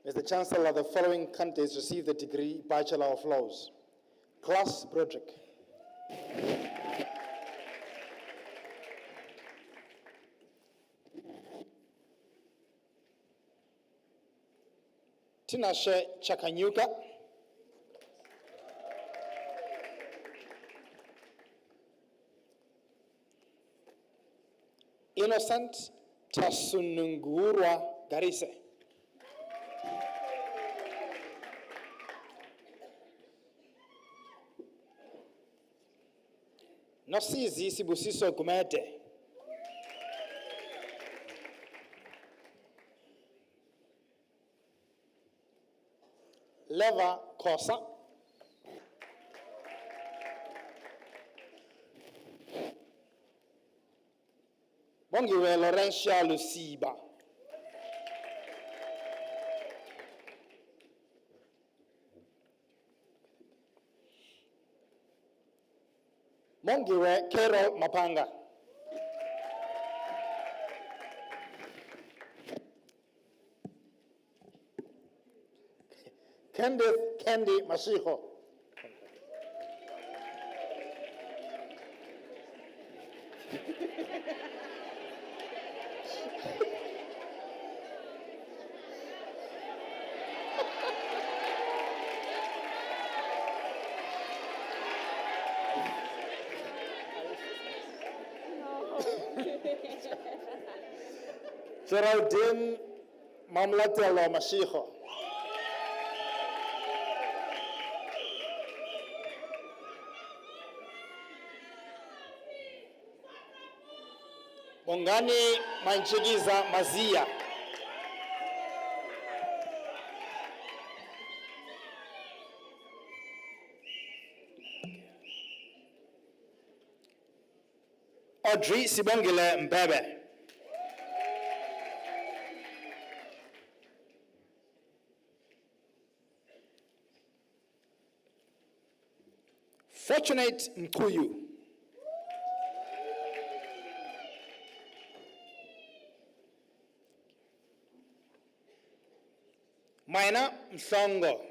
Mr. Chancellor, the following candidates received the degree Bachelor of Laws. Class Broderick. Tinashe Chakanyuka. Innocent Tasunungurwa Garise. Nosizi Sibusiso Gumete. Leva Kosa. Bongiwe Laurentia Luciba. Mongiwe Carol Mapanga. Kenneth Candy Masiho. Geraldine Mamlatelo Masiho. Bongani Manchigiza Mazia. Audrey Sibongile Mbebe. Fortunate Mkuyu. Maina Msongo.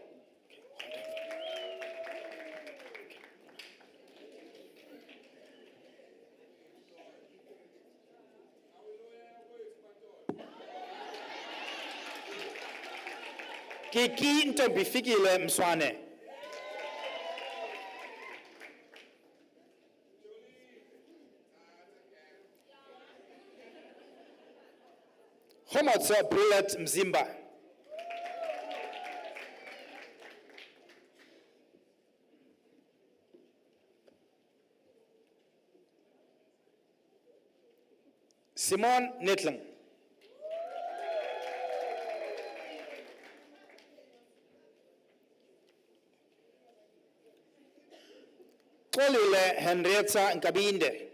Kiki Ntombifikile Mswane. Homotso Brillet Mzimba. Simon Netling. Kolile Henrietta Nkabinde.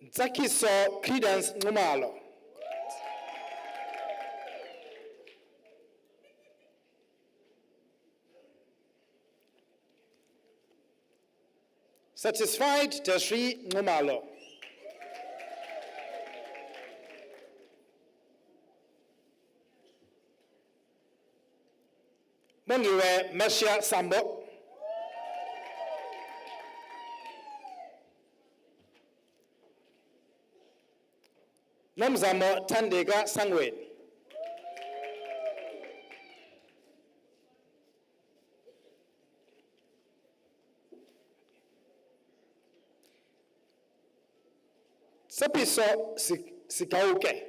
Nzakiso Credence Ngumalo. Satisfied Tashri Ngumalo. Mongiwe Mesha Sambo. Nomzamo Tandega Sangwen. Sapiso Sikauke.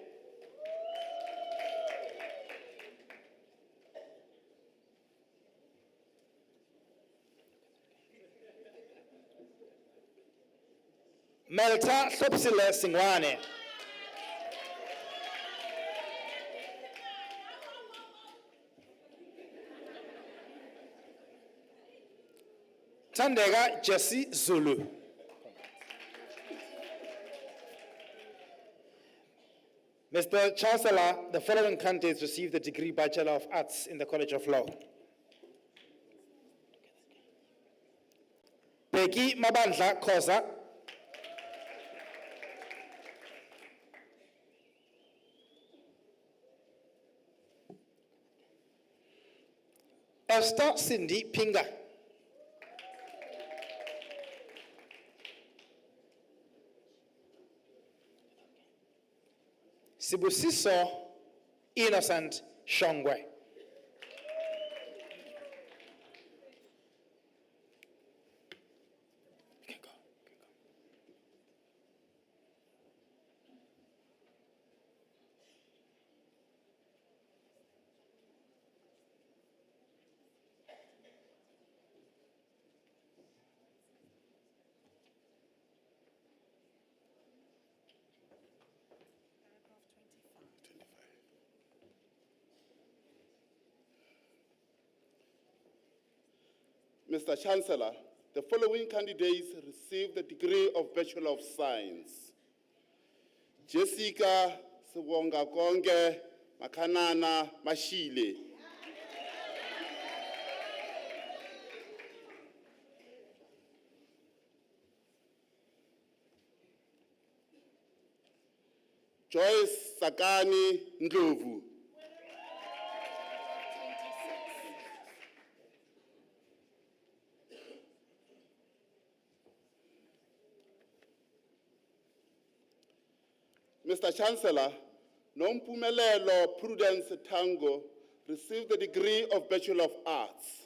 Melta Sopsile Singwane. Tandega Jesse Zulu. Mr. Chancellor, the following candidates received the degree Bachelor of Arts in the College of Law. Peggy Mabandla Khoza. Esther Cindy Pinga. Sibusiso Innocent Shongwe. Mr. Chancellor, the following candidates received the degree of Bachelor of Science. Jessica Sibonga Konge Makanana Mashile. Joyce Sakani Ndlovu. Mr. Chancellor, Nompumelelo Prudence Tango received the degree of Bachelor of Arts.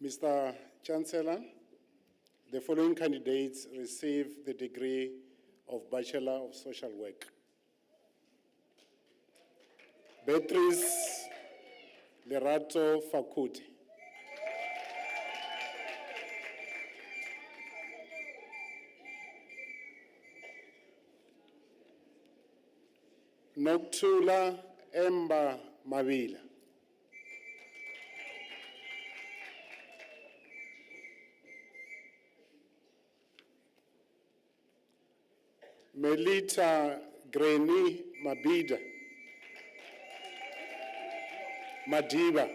Mr. Chancellor, the following candidates receive the degree of Bachelor of Social Work. Beatrice Lerato Fakuti. Noctula Emba Mabila. Melita Greni Mabida. Madiba.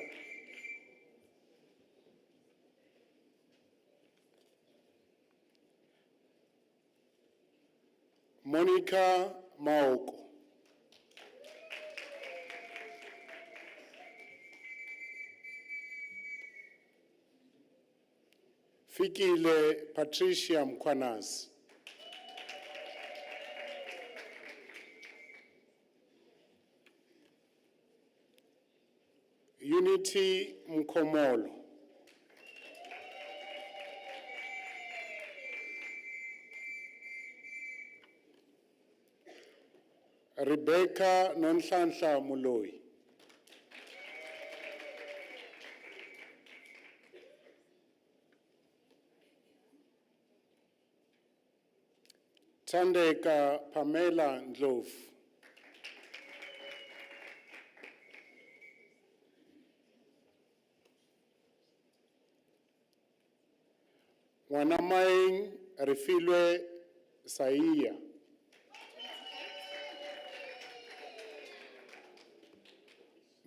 Monica Maoko. Fikile Patricia Mkwanas. Unity Mkomolo. Rebecca Nonhlanhla Muloi. Tandeka Pamela Ndlovu. Wanamaing Refilwe Saia.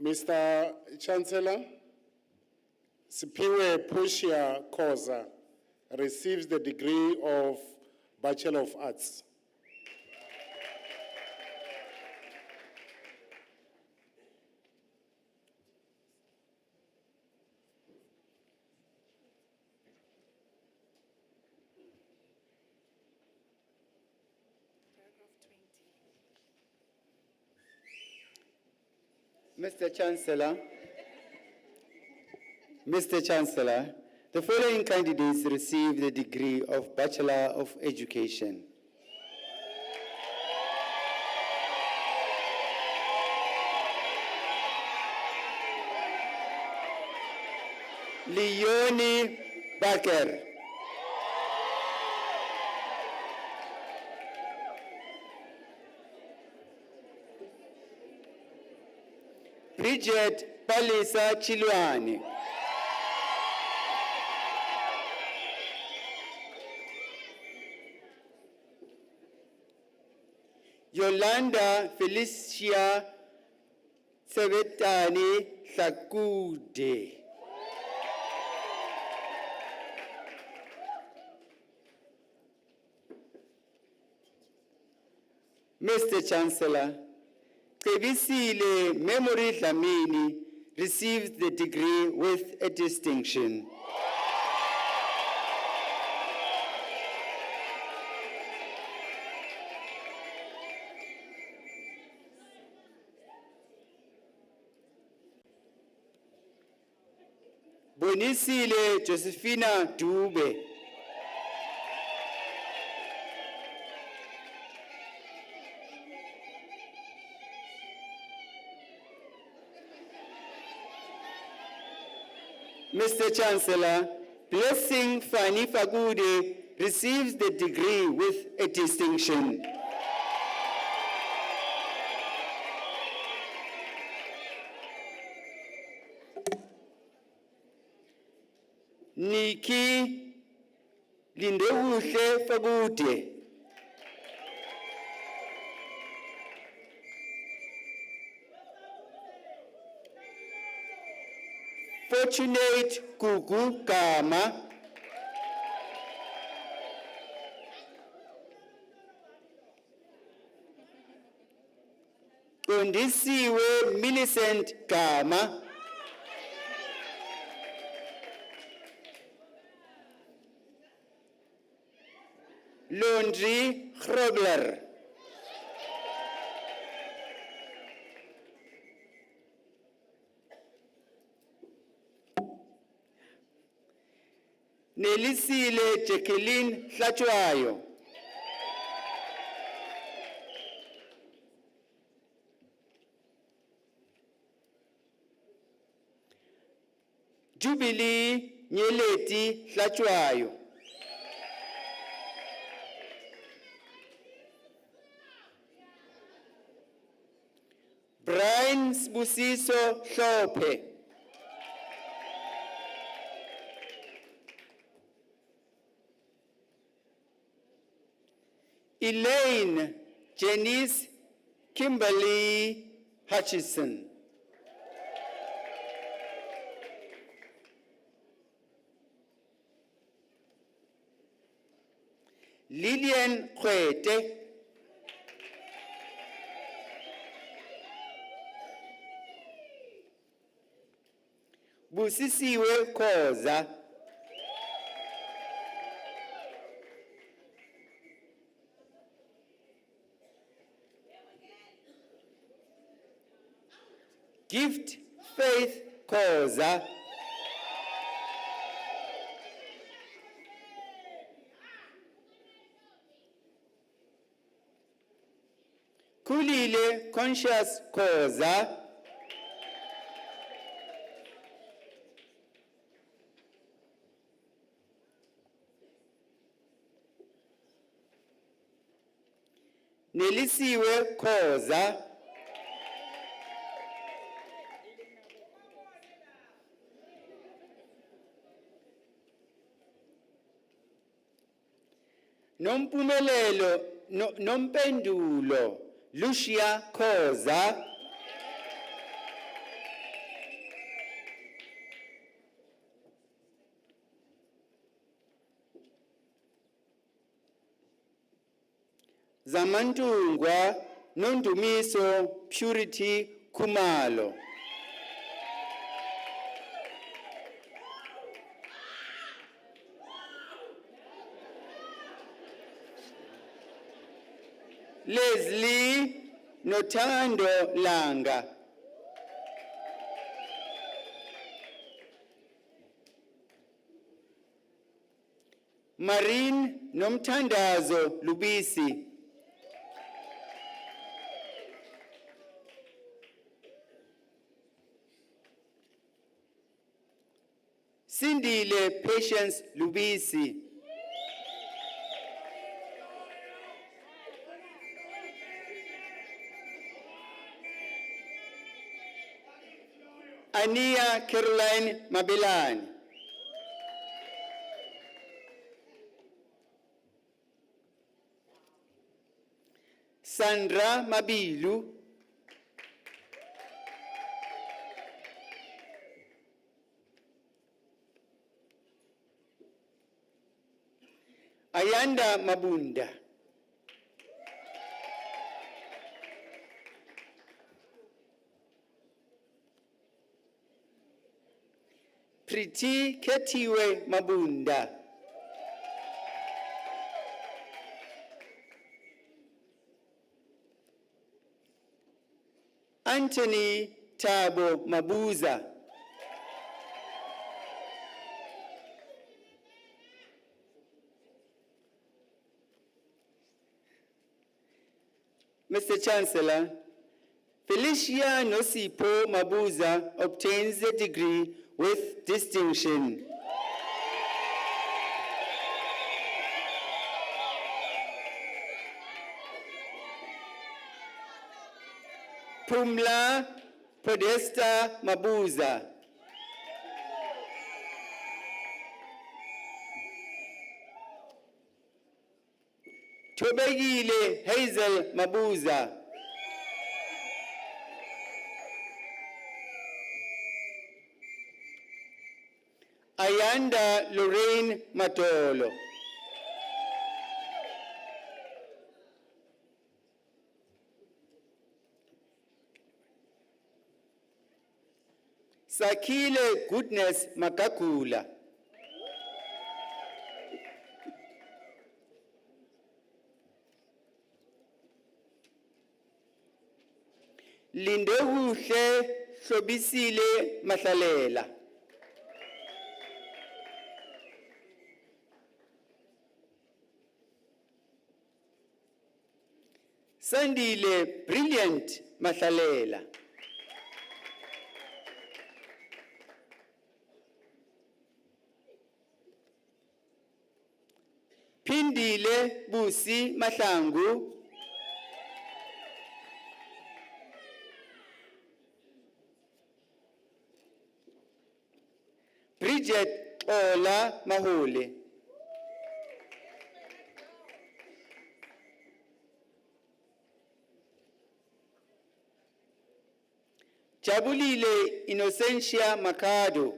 Mr. Chancellor, Sipiwe Pushia Koza receives the degree of Bachelor of Arts. Mr. Chancellor, the following candidates receive the degree of Bachelor of Education. Leonie Baker. Bridget Palisa Chilwani. Yolanda Felicia Sebetani Thakude. Mr. Chancellor, Tebisile Memory Dlamini receives the degree with a distinction. Bonisile Josephina Dube. Mr. Chancellor, Blessing Fani Fagude receives the degree with a distinction. Nikki Lindewuhle Fagude. Fortunate Gugu Gama. Undisiwe Millicent Gama. Laundry Grobler. Nelisile Jacqueline Hlatshwayo. Jubilee Nyeleti Hlatshwayo. Brian Sbusiso Hlophe. Elaine Janice Kimberly Hutchison. Lillian Kwete. Busisiwe Khoza. Gift Faith Khoza. Kulile Conscious Khoza. Nelisiwe Khoza. Nompumelelo nompendulo Lucia Khoza. Zamantungwa Nondumiso Purity Kumalo. Leslie Notando Langa. Marine Nomtandazo Lubisi. Sindile Patience Lubisi. Ania Caroline Mabelani. Sandra Mabilu. Ayanda Mabunda. Priti Ketiwe Mabunda. Anthony Tabo Mabuza. Mr. Chancellor, Felicia Nosipo Mabuza obtains a degree with distinction. Pumla Podesta Mabuza. Tobegile Hazel Mabuza. Ayanda Lorraine Matolo. Sakile Goodness Makakula. Lindehuhle Shobisile Mahlalela. Sandile Brilliant Mathalela. Phindile Busi Mahlangu. Bridget Ola Mahole. Jabulile Innocentia Makado.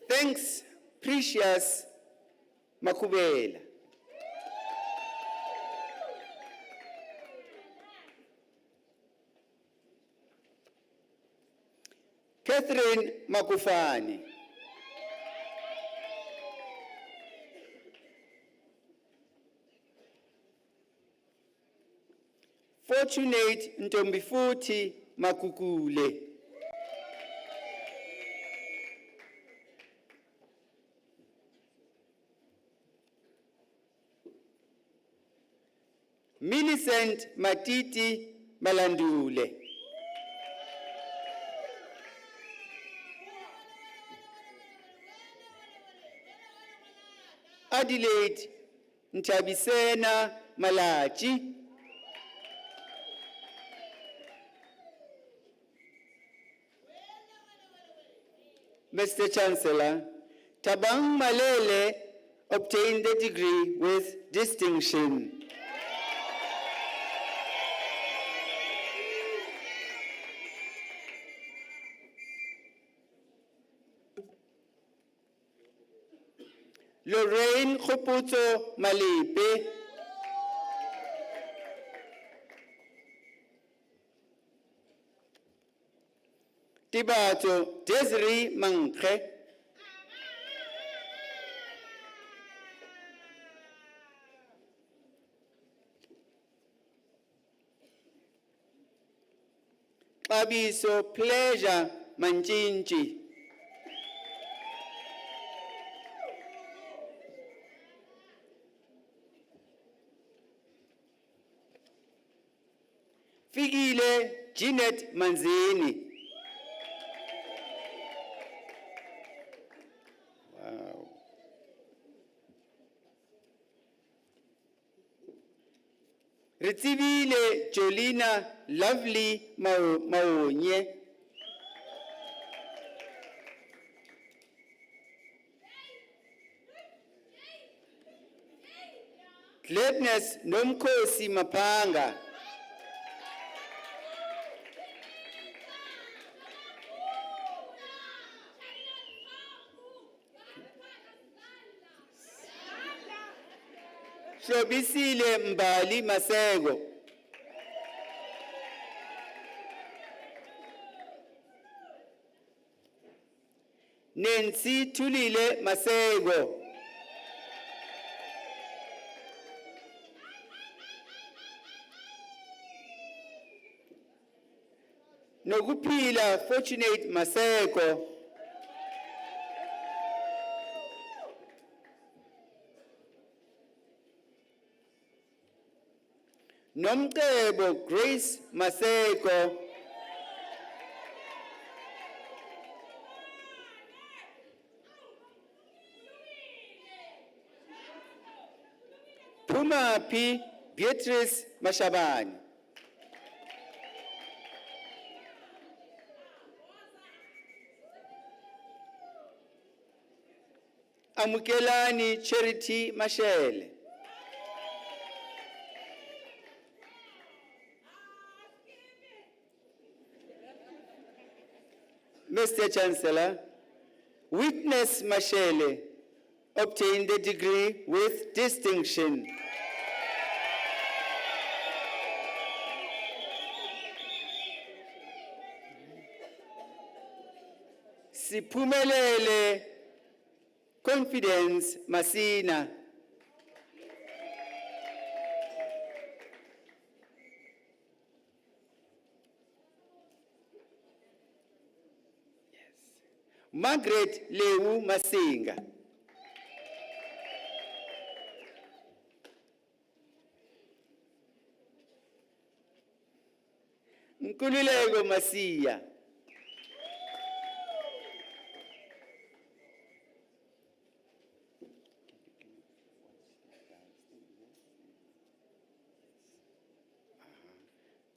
Thanks, Precious Makubela. Catherine Makufani. Fortunate Ntombifuthi Makukule. Millicent Matiti Malandule. Adelaide Ntabisena Malachi. Mr. Chancellor, Tabang Malele obtained the degree with distinction. Lorraine Khoputso Malipe. Tibato Desiree Mankre. Abiso Pleasure Manchinchi. Figile Jeanette Manzini. Wow. Ritsibile Jolina Lovely Maonye. Gladness Nomkosi Mapanga. Shobisile Mbali Masego. Nancy Tulile Masego. Nokupila Fortunate Masego. Nomtebo Grace Masego. Pumapi Beatrice Mashabani. Amukelani Charity Mashele. Mr. Chancellor, Witness Mashele obtained the degree with distinction. Siphumelele Confidence Masina. Margaret Lewu Masinga. Nkululeko Masiya.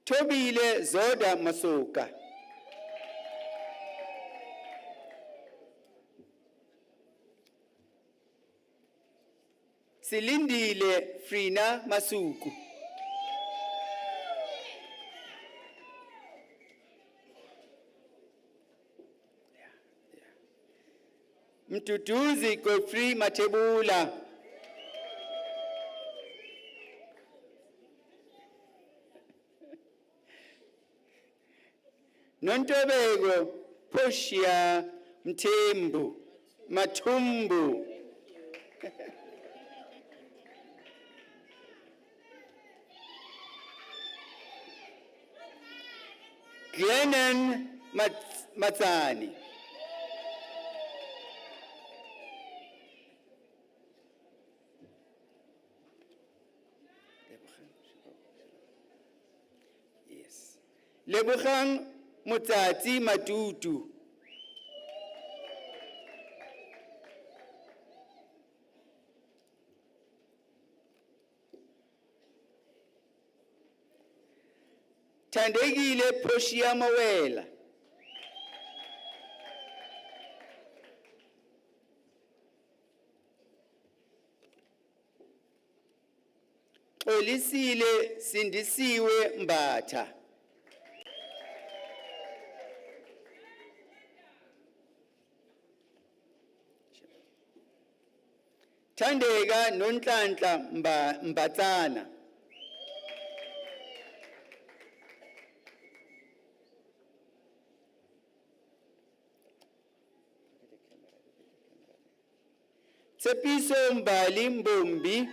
Tobile Zoda Masoka. Silindile Frina Masuku. Mtutuzi Godfrey Matebula. Nontobeko Portia Mtembu Matumbu. Glennon Matsani. Yes. Lebogang Motsatsi Matutu. Thandekile Portia Mawela. Xolisile Sindisiwe Mbatha. Thandeka Nonhlanhla Mbatsana. Tsepiso Mbali Mbombi.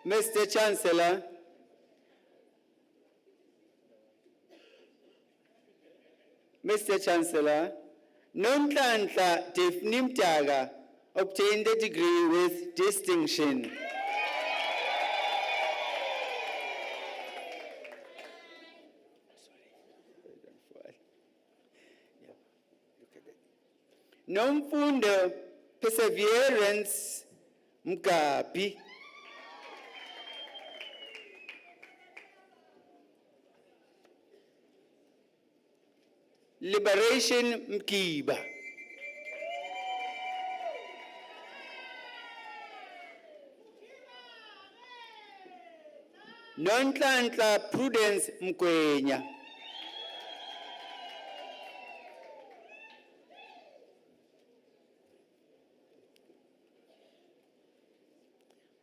Mr. Chancellor, Nonhlanhla Daphne Mtaga obtained the degree with distinction. Nomfundo Perseverance Mkapi. Liberation Mkiba. Nonhlanhla Prudence Mkwenya.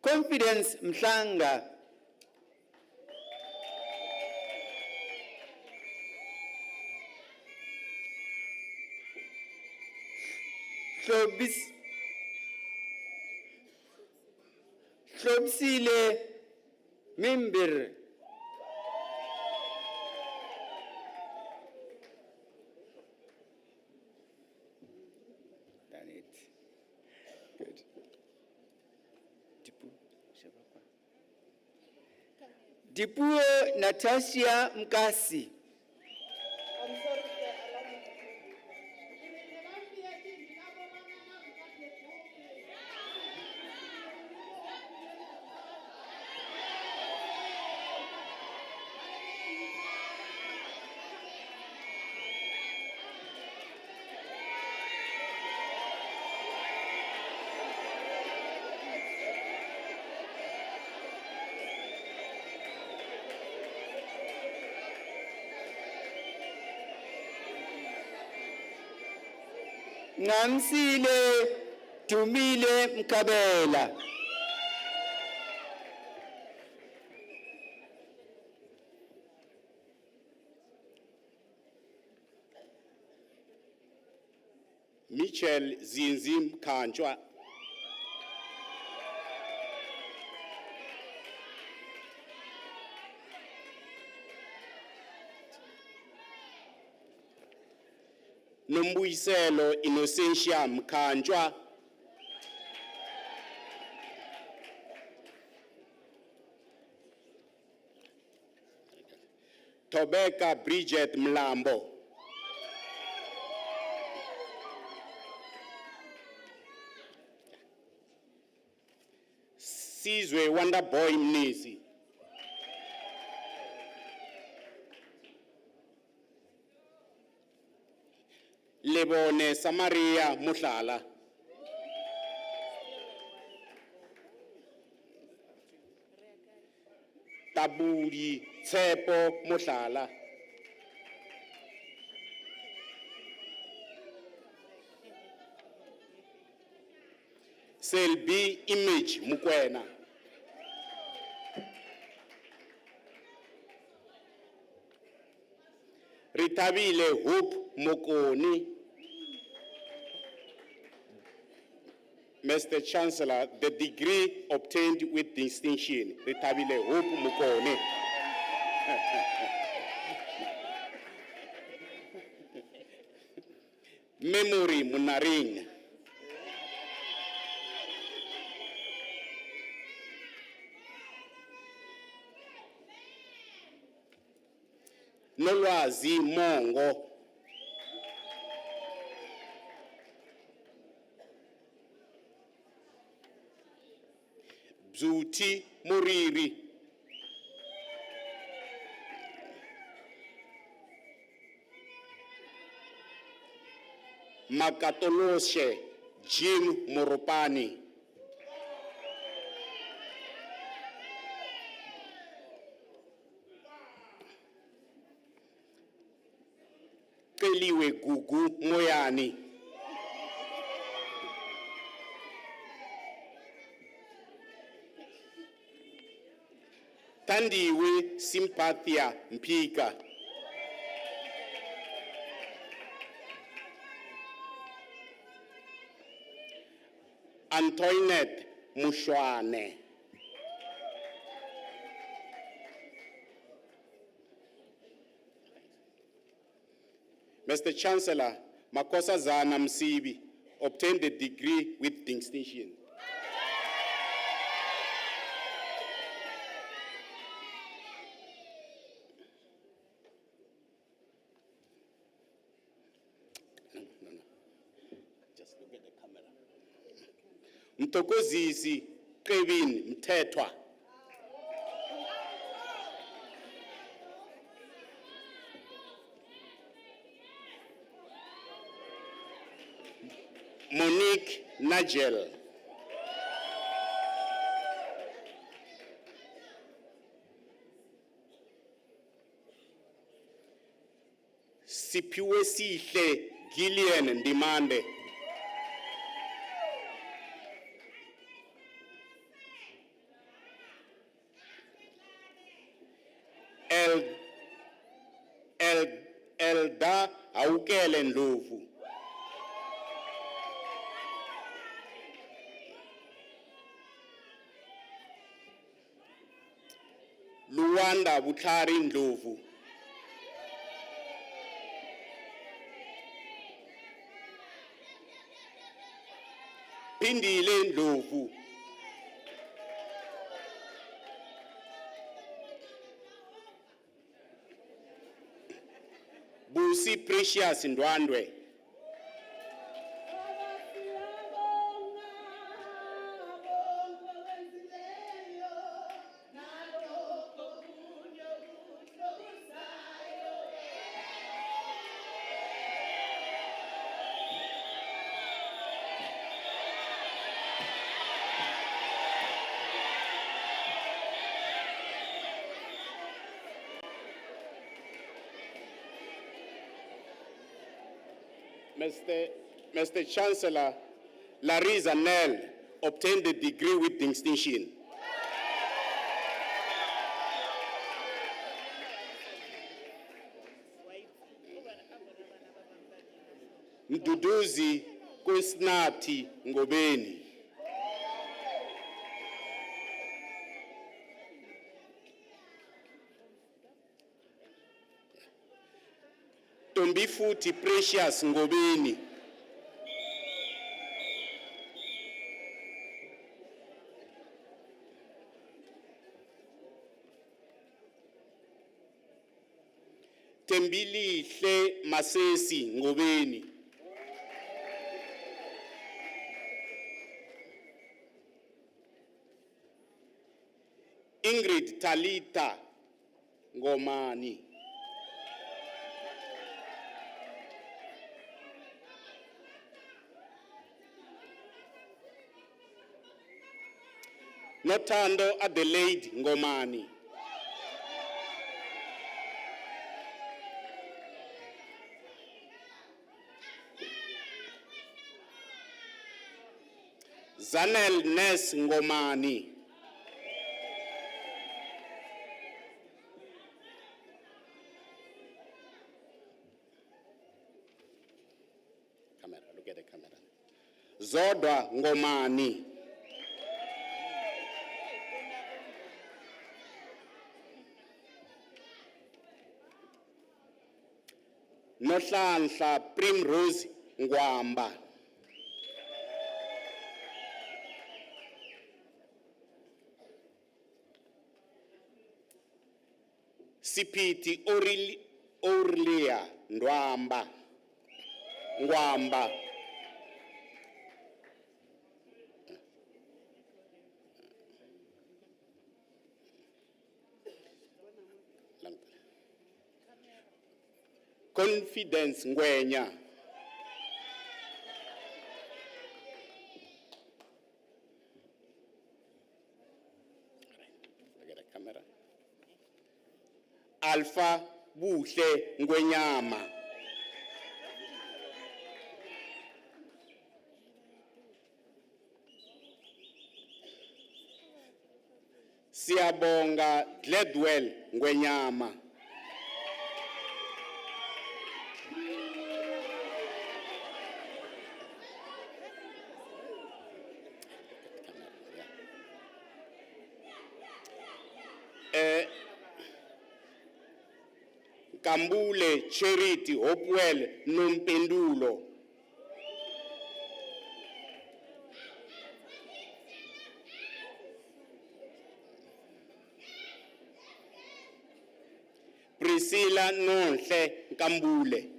Confidence Mhlanga. Hlobisile Mimbir. Done it. Good. Dipuo Natasha Mkasi. I'm sorry, sir, allow me Ngamsile Dumile Mkabela. Michel Zinzim Kanjwa. Nombuyiselo Innocentia Mkanjwa, Tobeka Bridget Mlambo, Sizwe Wonderboy Mnisi, Lebone Samaria Muhlala, Taburi Tsepo Muhlala, Selby Image Mukwena, Ritabile Hope Mokoni. Mr. Chancellor, the degree obtained with distinction, Ritabile Hope Mokoni. Memory Munaring. Nolwazi Mongo. Bzuti Muriri. Makatoloshe Jim Moropani. Keliwe Gugu Moyani. Tandiwe Sympathia Mpika. Antoinette Mushwane. Mr. Chancellor, Makosa Zana Msibi obtained a degree with distinction. Just look at the camera. Mtokozisi Kevin Mtetwa. Monique Nigel. Sipiwe Sihle Gillian Ndimande. Elda Aukele Ndlovu. Luanda Bukhari Ndlovu. Pindile Ndlovu. Busi Precious Ndwandwe. Mr. Chancellor, Larissa Nell obtained a degree with distinction. Mduduzi Kusnati Ngobeni. Ntombi futhi Precious Ngobeni. Tembilihle Masesi Ngobeni. Ingrid Talita Ngomani. Nothando Adelaide Ngomani. Zanel Ness Ngomani. Camera, look at the camera. Zodwa Ngomani. Nohlanhla Primrose Ngwamba. Sipiti Aurelia Ngwamba. Confidence Ngwenya. Look at the camera. Alpha Buhle Ngwenyama. Siyabonga Gladwell Ngwenyama. Kambule Charity Hopewell Nompendulo. Priscilla Nonhle Kambule.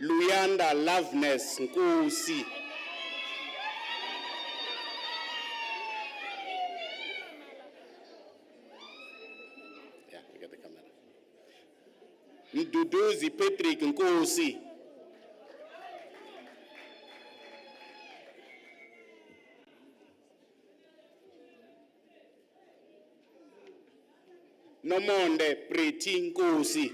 Luyanda Loveness Nkosi. Yeah, look at the camera. Mduduzi Patrick Nkosi. Nomonde Pretty Nkosi.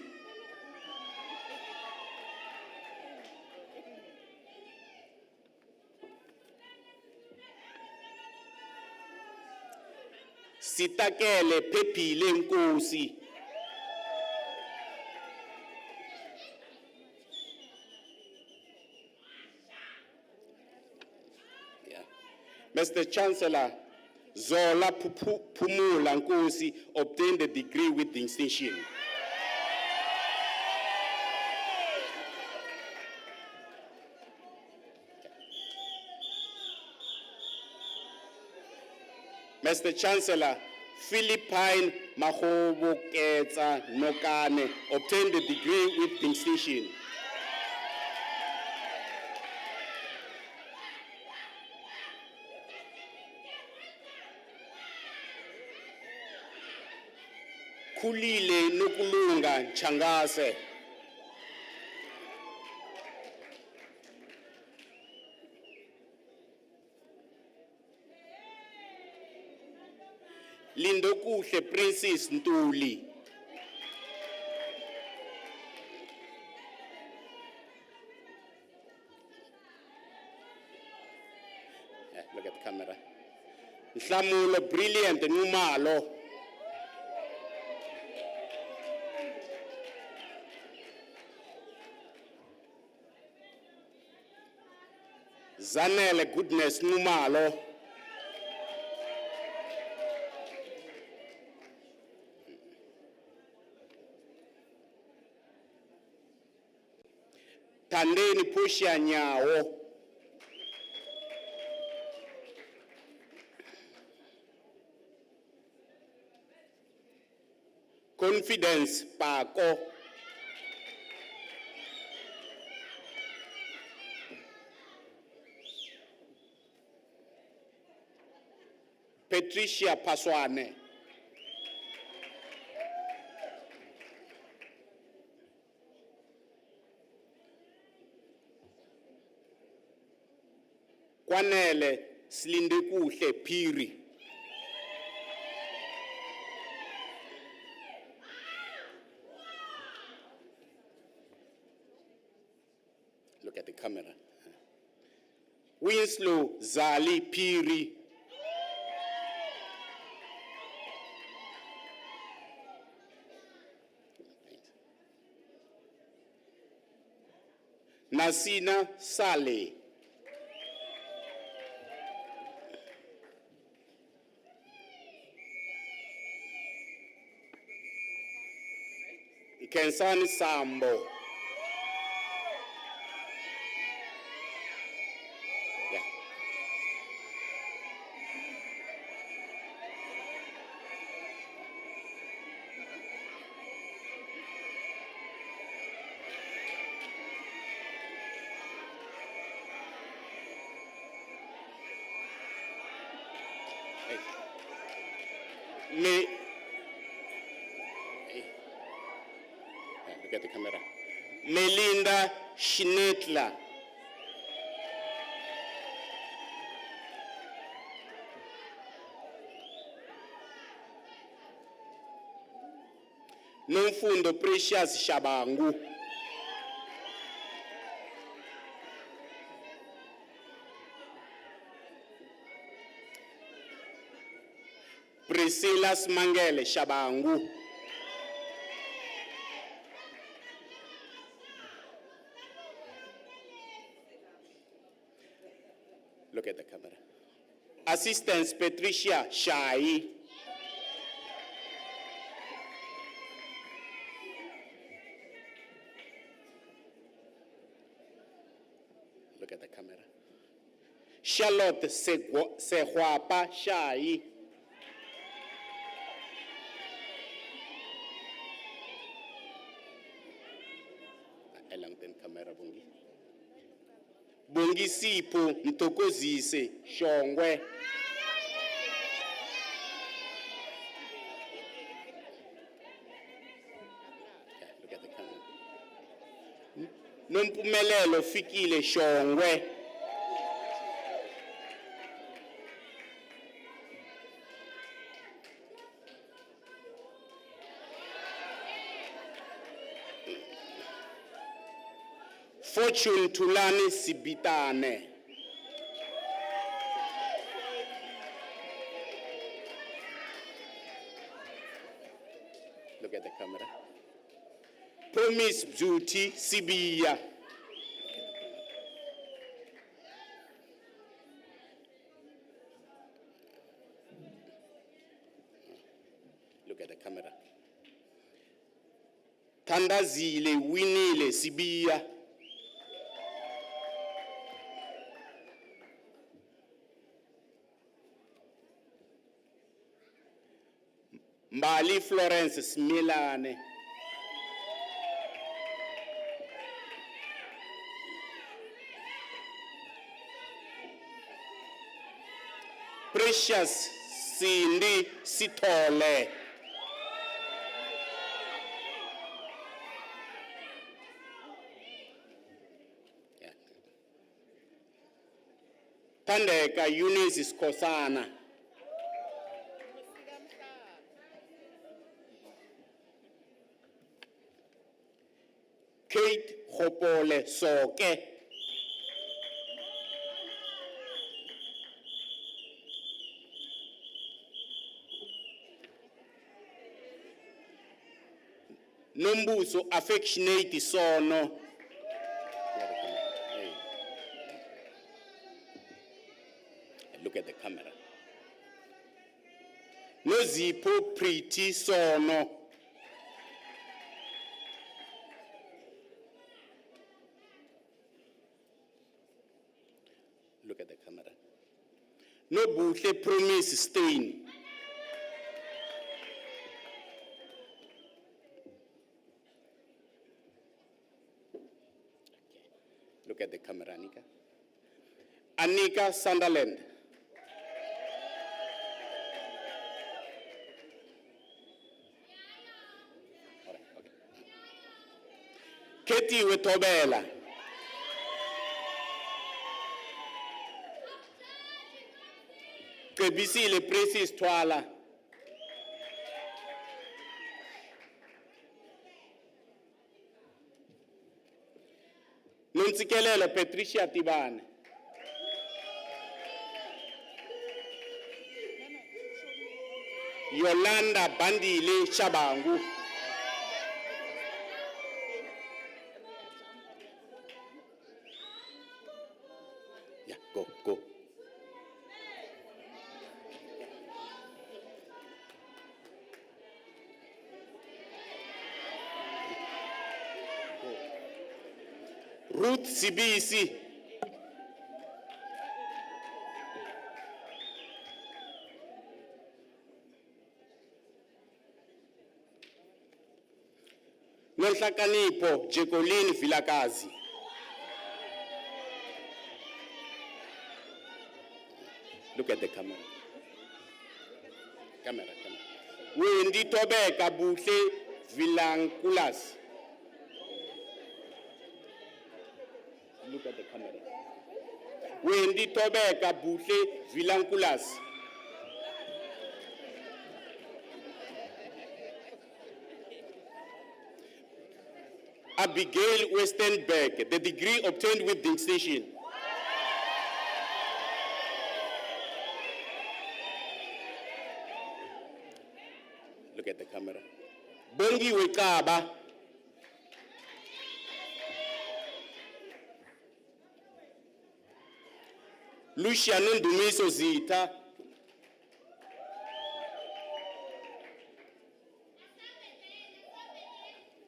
Sitakele Phephile Nkosi. Yeah. Mr. Chancellor, Zola Phumula Nkosi obtained a degree with distinction. Mr. Chancellor, Philippine Mahoboketsa Nokane obtained a degree with distinction. Khulile Nokulunga Changase. Lindokuhle Princess Ntuli. Yeah, look at the camera. Nhlamulo Brilliant Numalo. Zanele Goodness Numalo. Tandeni Pusha Nyawo. Confidence Pako. Patricia Paswane. Kwanele Slindekuhle Piri. Look at the camera. Winslow Zali Piri. Nasina Saleh. Kensani Sambo. Yeah. Hey. Look at the camera. Melinda Schnetler. Nomfundo Precious Shabangu. Priscilla Smangele Shabangu. Look at the camera. Assistant Patricia Shai. Look at the camera. Charlotte Sehwapa Shai. Elangten camera bungi. Bungi Sipo Ntokozise Shongwe. Look at the camera. Nompumelelo Fikile Shongwe. Fortune Tulani Sibitane. Look at the camera. Promise Beauty Sibiya. Look at the camera. Tandazile Winile Sibiya. Mbali Florence Smilane. Precious Cindy Sitole. Yeah. Tandeka Eunice Skosana. Kate Hopole Soke. Nombuso Affectionate Sono. Look at the camera. Nozipho Pretty Sono. Look at the camera. Nobuhle Promise Stain. Look at the camera, Anika. Anika Sunderland. Katie Wetobela. Kebisile Precis Twala. Nontsikelelo Patricia Tibane. Yolanda Bandile Shabangu. Yeah, go. Ruth Sibisi. Nonhlakanipo Jacqueline Vilakazi. Look at the camera. Camera. Wendi Tobeka Buhle Vilankulas. Look at the camera. Wendi Tobeka Buhle Vilankulas. Abigail Westenberg, the degree obtained with distinction. Look at the camera. Bongi Wekaba. Luciano Ndumiso Zita.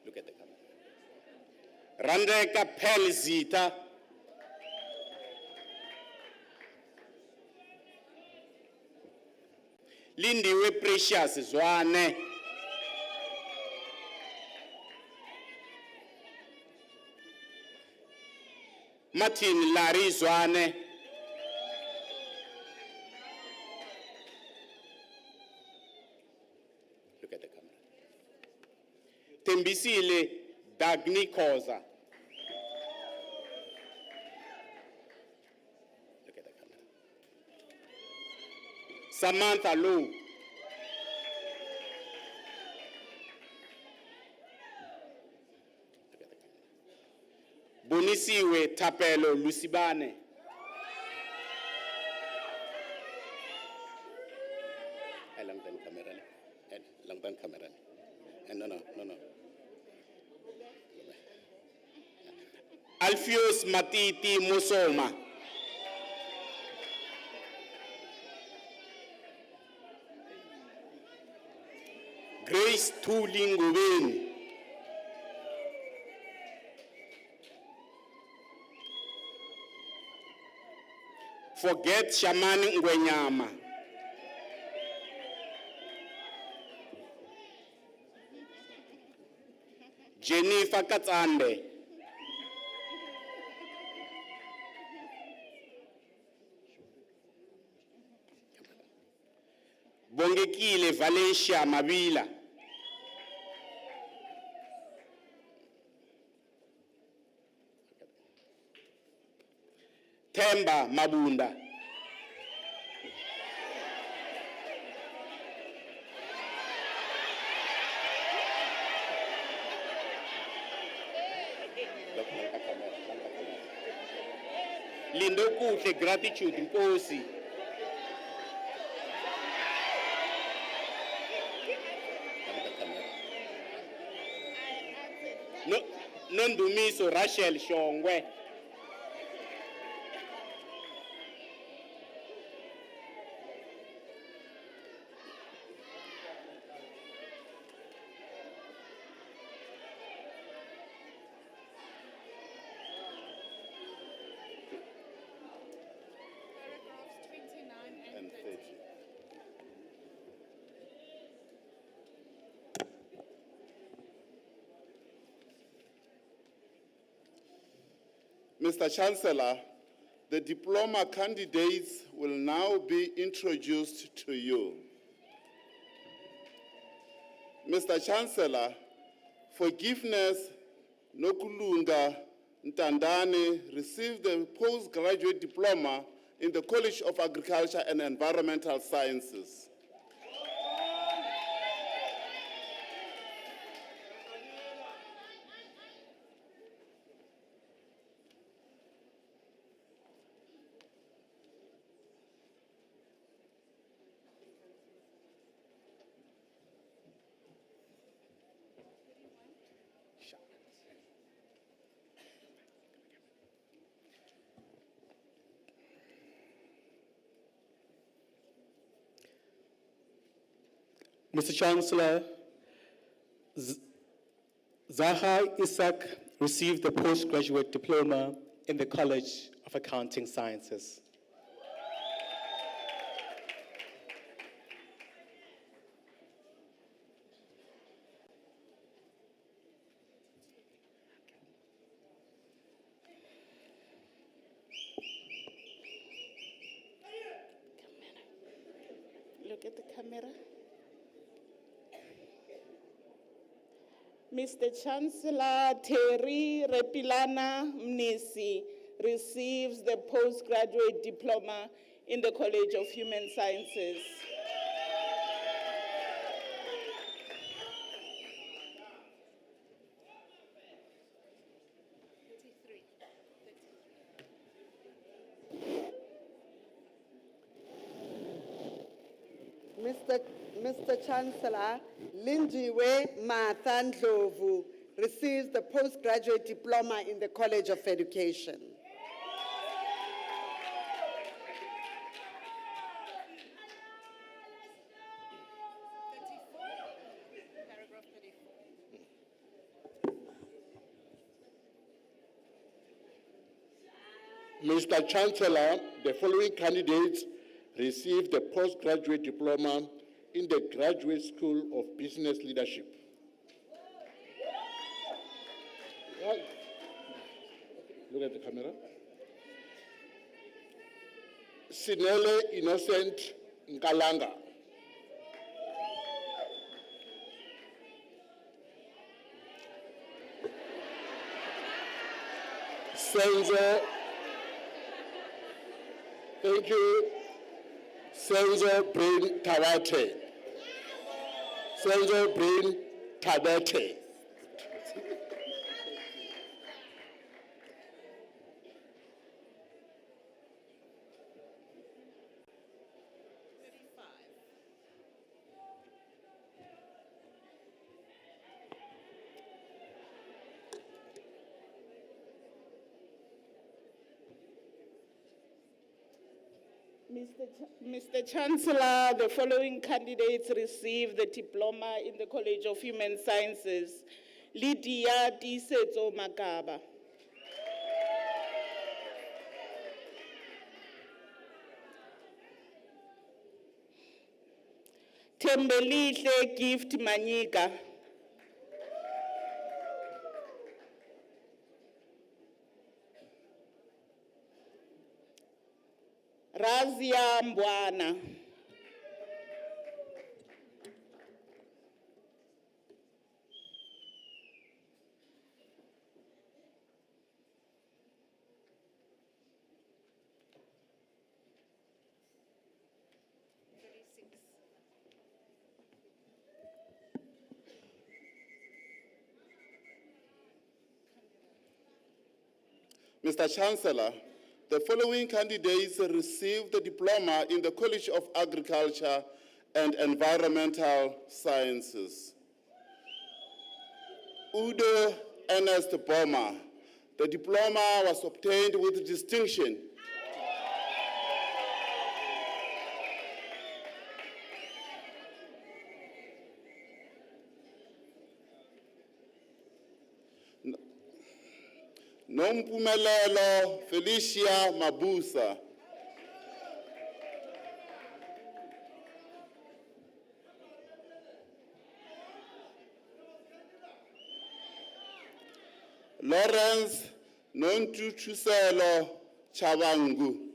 Look at the camera. Randeka Pel Zita. Lindiwe Precious Zwane. Martin Larry Zwane. Look at the camera. Tembisile Dagni Koza. Look at the camera. Samantha Lowe. Look at the camera. Bonisiwe Tapelo Lucibane. Langban camera. No. Alfios Matiti Musoma. Grace Tulingubeni. Forget Shamani Ngwenyama. Jennifer Katsande. Bongekile Valencia Mabila. Themba Mabunda. Lindo kuhle gratitude Nkosi. Nondumiso Rachel Shongwe. Mr. Chancellor, the diploma candidates will now be introduced to you. Mr. Chancellor, Forgiveness Nokulunga Ntandane received the postgraduate diploma in the College of Agriculture and Environmental Sciences. Mr. Chancellor, Zaha Isaac received the postgraduate diploma in the College of Accounting Sciences. Look at the camera. Mr. Chancellor Terry Repilana Mnisi receives the postgraduate diploma in the College of Human Sciences. Mr. Chancellor, Lindiwe Martha Ndlovu receives the postgraduate diploma in the College of Education. Mr. Chancellor, the following candidates received the postgraduate diploma in the Graduate School of Business Leadership. Look at the camera. Sinele Innocent Nkalanga. Senzo, thank you. Senzo Brain Tabate. Senzo Brain Tabate. Mr. Chancellor, the following candidates received the diploma in the College of Human Sciences. Lydia Disetso Magaba. Tembelihle Gift Manyika. Razia Mbwana. Mr. Chancellor, the following candidates received the diploma in the College of Agriculture and Environmental Sciences. Udo Ernest Boma. The diploma was obtained with distinction. Nompumelelo Felicia Mabusa. Lawrence Nontutuselo Chabangu.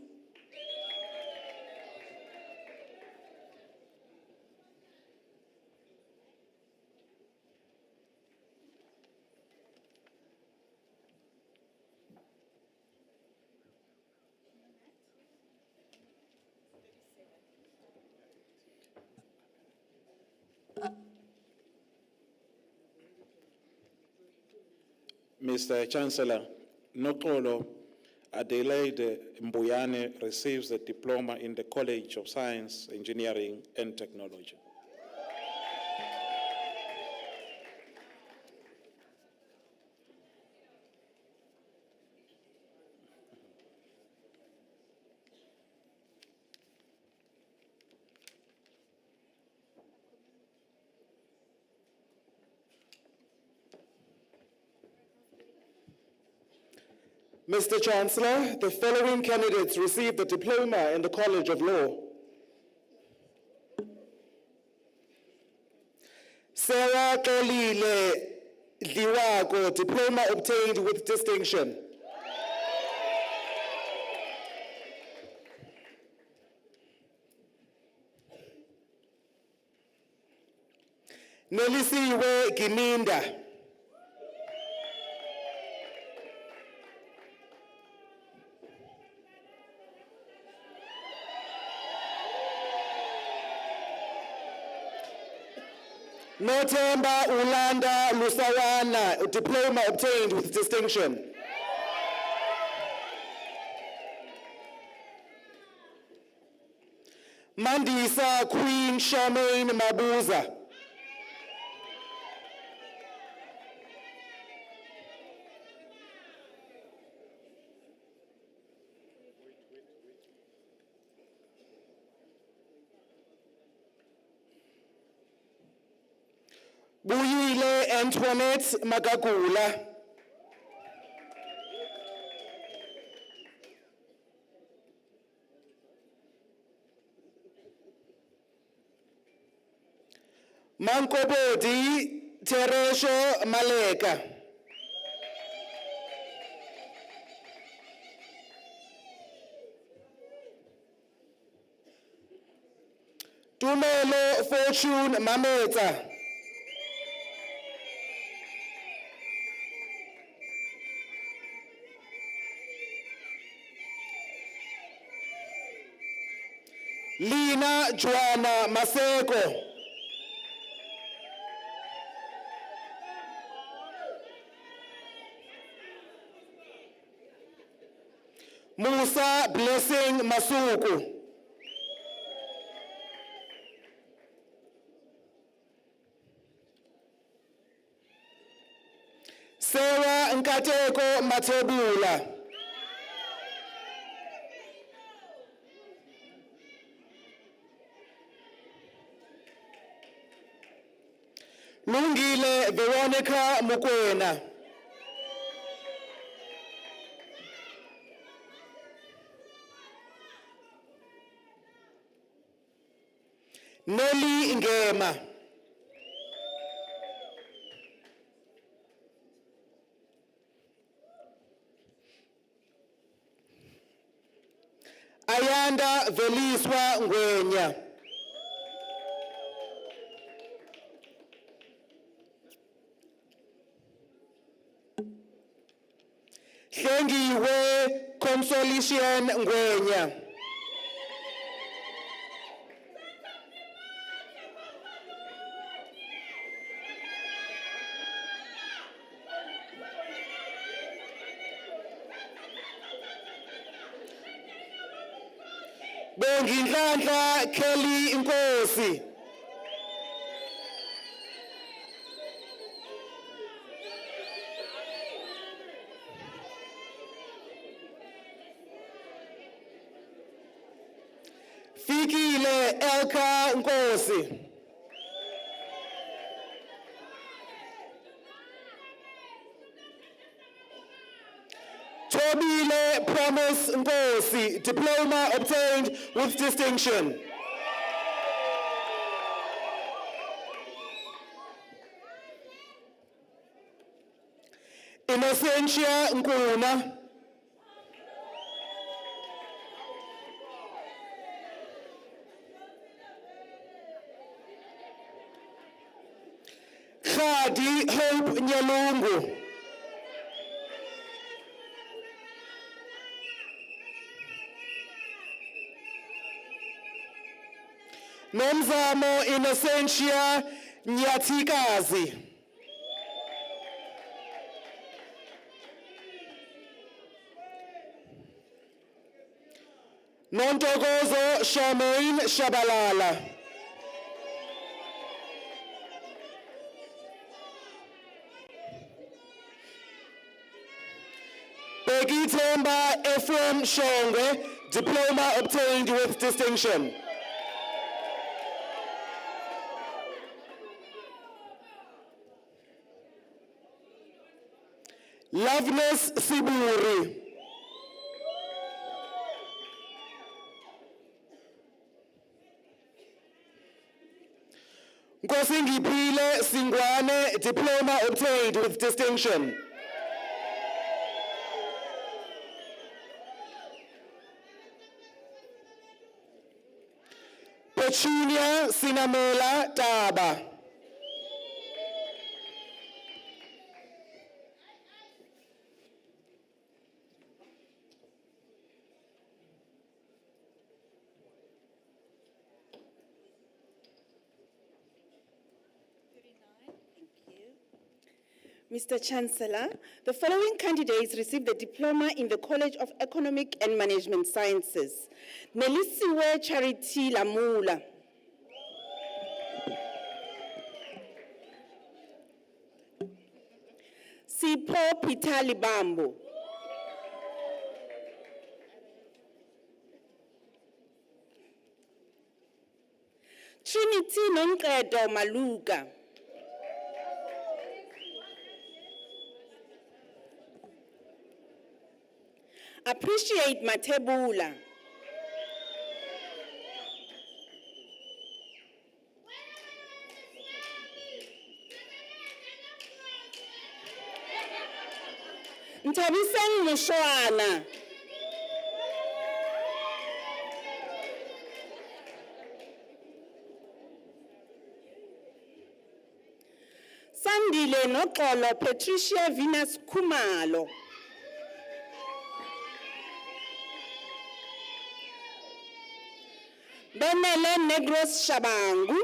Mr. Chancellor, Doctoral Adelaide Mbuyane receives the diploma in the College of Science, Engineering and Technology. Mr. Chancellor, the following candidates received the diploma in the College of Law. Sarah Tolile Liwago, diploma obtained with distinction. Nelisiwe Gininda. Nothemba Ulanda Lusawana, diploma obtained with distinction. Mandisa Queen Charmaine Mabuza. Buyile Antoinette Magagula. Mankobodi Teresho Maleka. Tumelo Fortune Mameta. Lina Joanna Maseko. Musa Blessing Masuku. Sarah Nkateko Matebula. Lungile Veronica Mukwena. Nelly Ngema. Ayanda Veliswa Ngwenya. Hlengiwe Consolation Ngwenya. Bongidlandla Kelly Nkosi. Fikile Elka Nkosi. Tobile Promise Nkosi, diploma obtained with distinction. Innocentia Nkuna. Khadi Hope Nyalungu. Nomzamo Innocentia Nyathikazi. Nontokozo Charmaine Shabalala. Themba Ephraim Shongwe, diploma obtained with distinction. Loveness Siburi. Nkosingipile Singwane, diploma obtained with distinction. Petunia Sinamela Taba. Mr. Chancellor, the following candidates received the diploma in the College of Economic and Management Sciences. Nelisiwe Charity Lamula. Sipho Peter Libambo. Trinity Nonqedo Maluka. Appreciate Matebula. Ntabiseng Mushwana. Sandile Noxolo Patricia Venus Kumalo. Benele Negros Shabangu.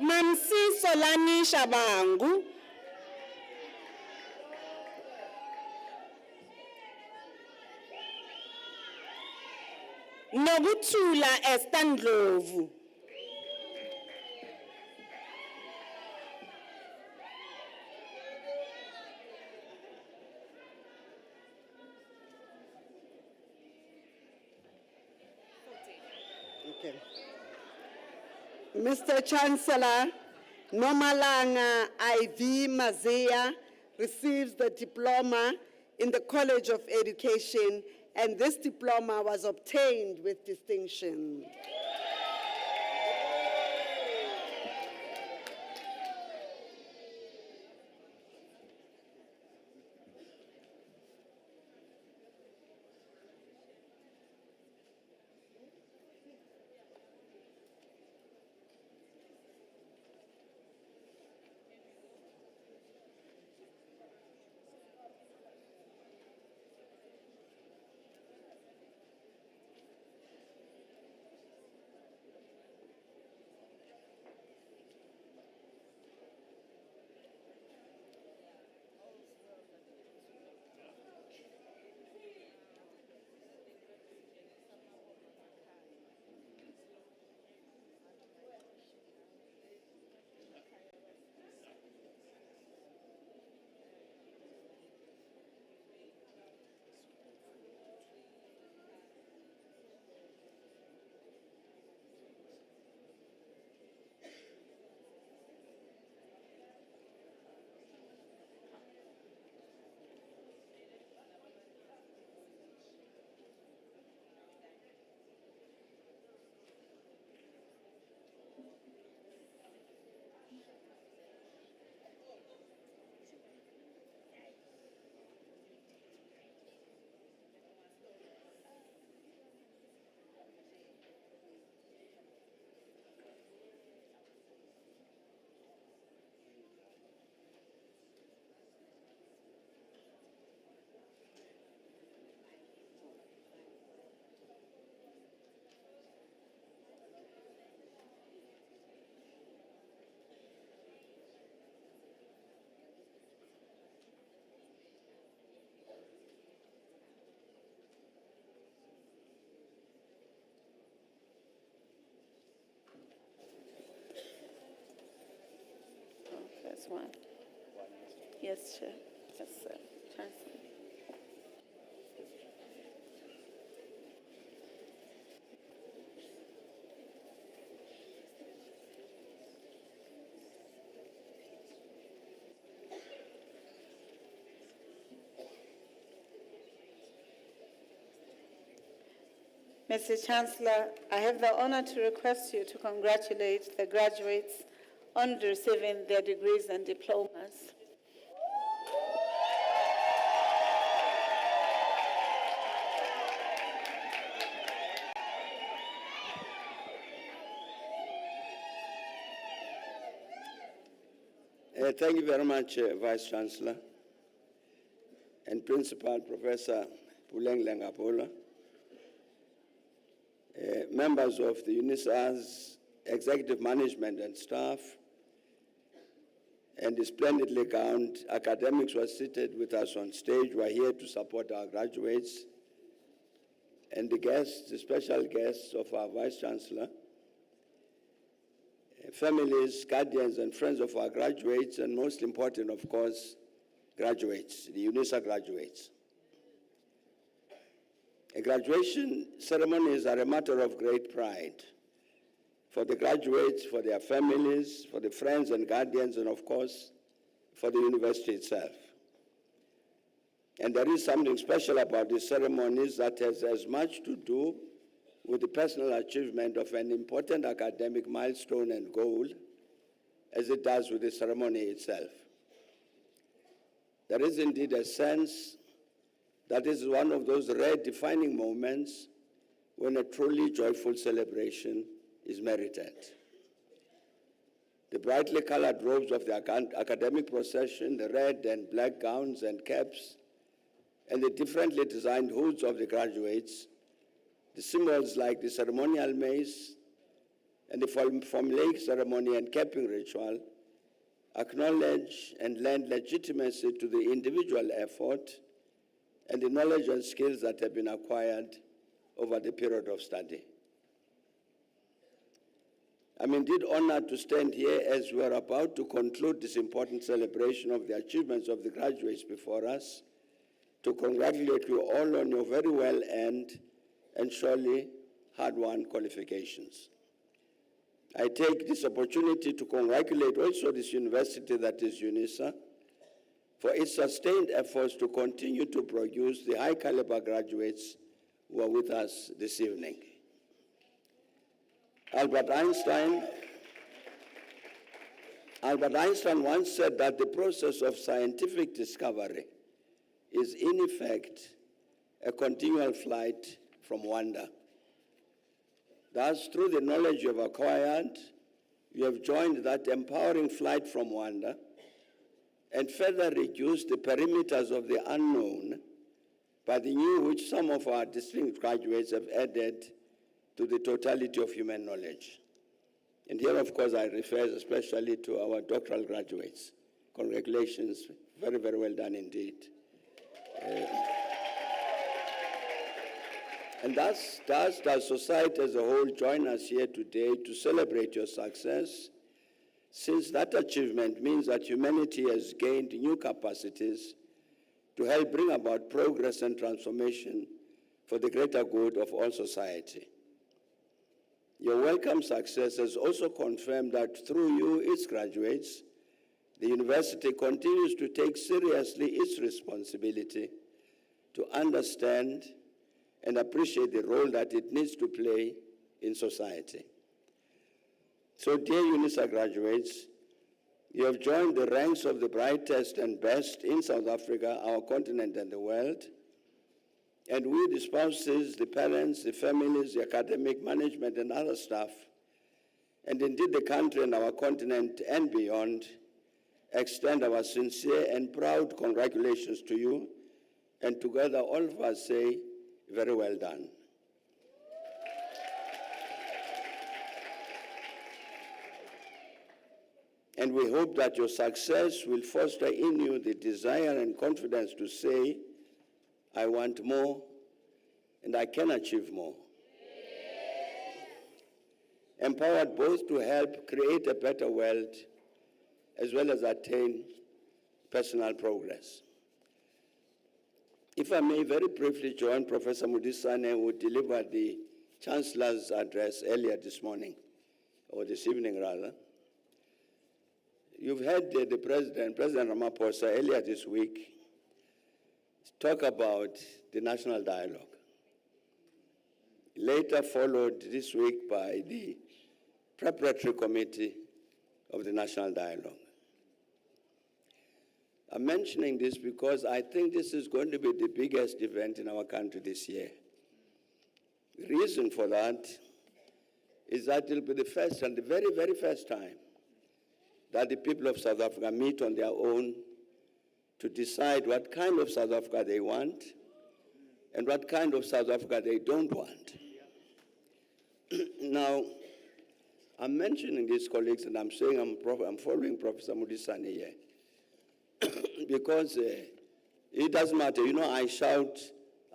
Mamsi Solani Shabangu. Nogutula Estandlovu. Mr. Chancellor, Nomalanga IV Mazea receives the diploma in the College of Education, and this diploma was obtained with distinction. one. Yes, Chair. Yes, sir. Chancellor. Mr. Chancellor, I have the honor to request you to congratulate the graduates on receiving their degrees and diplomas. Thank you very much, Vice Chancellor and Principal Professor Puleng Lengapola, members of the UNISA's executive management and staff, and the splendidly gowned academics who are seated with us on stage who are here to support our graduates, and the guests, the special guests of our Vice Chancellor, families, guardians, and friends of our graduates, and most important, of course, graduates, the UNISA graduates. Graduation ceremonies are a matter of great pride for the graduates, for their families, for the friends and guardians, and of course, for the university itself. And there is something special about these ceremonies that has as much to do with the personal achievement of an important academic milestone and goal as it does with the ceremony itself. There is indeed a sense that is one of those rare defining moments when a truly joyful celebration is merited. The brightly colored robes of the academic procession, the red and black gowns and caps, and the differently designed hoods of the graduates, the symbols like the ceremonial mace and the formulaic ceremony and capping ritual acknowledge and lend legitimacy to the individual effort and the knowledge and skills that have been acquired over the period of study. I'm indeed honored to stand here as we are about to conclude this important celebration of the achievements of the graduates before us, to congratulate you all on your very well-earned and surely hard-won qualifications. I take this opportunity to congratulate also this university, that is UNISA, for its sustained efforts to continue to produce the high-caliber graduates who are with us this evening. Albert Einstein once said that the process of scientific discovery is in effect a continual flight from wonder. Thus, through the knowledge you have acquired, you have joined that empowering flight from wonder and further reduced the perimeters of the unknown by the new which some of our distinguished graduates have added to the totality of human knowledge. And here, of course, I refer especially to our doctoral graduates. Congratulations, very, very well done indeed. And thus does society as a whole join us here today to celebrate your success, since that achievement means that humanity has gained new capacities to help bring about progress and transformation for the greater good of all society. Your welcome success has also confirmed that through you, its graduates, the university continues to take seriously its responsibility to understand and appreciate the role that it needs to play in society. So, dear UNISA graduates, you have joined the ranks of the brightest and best in South Africa, our continent, and the world. And we, the spouses, the parents, the families, the academic management, and other staff, and indeed the country and our continent and beyond, extend our sincere and proud congratulations to you, and together all of us say, very well done. And we hope that your success will foster in you the desire and confidence to say, I want more, and I can achieve more. Empowered both to help create a better world as well as attain personal progress. If I may very briefly join Professor Mudisane, who delivered the Chancellor's address earlier this morning, or this evening rather. You've heard the President Ramaphosa earlier this week, talk about the national dialogue. Later followed this week by the preparatory committee of the national dialogue. I'm mentioning this because I think this is going to be the biggest event in our country this year. The reason for that is that it will be the first and the very, very first time that the people of South Africa meet on their own to decide what kind of South Africa they want and what kind of South Africa they don't want. Now, I'm mentioning these colleagues, and I'm saying I'm following Professor Mudisane here. Because it doesn't matter. You know, I shout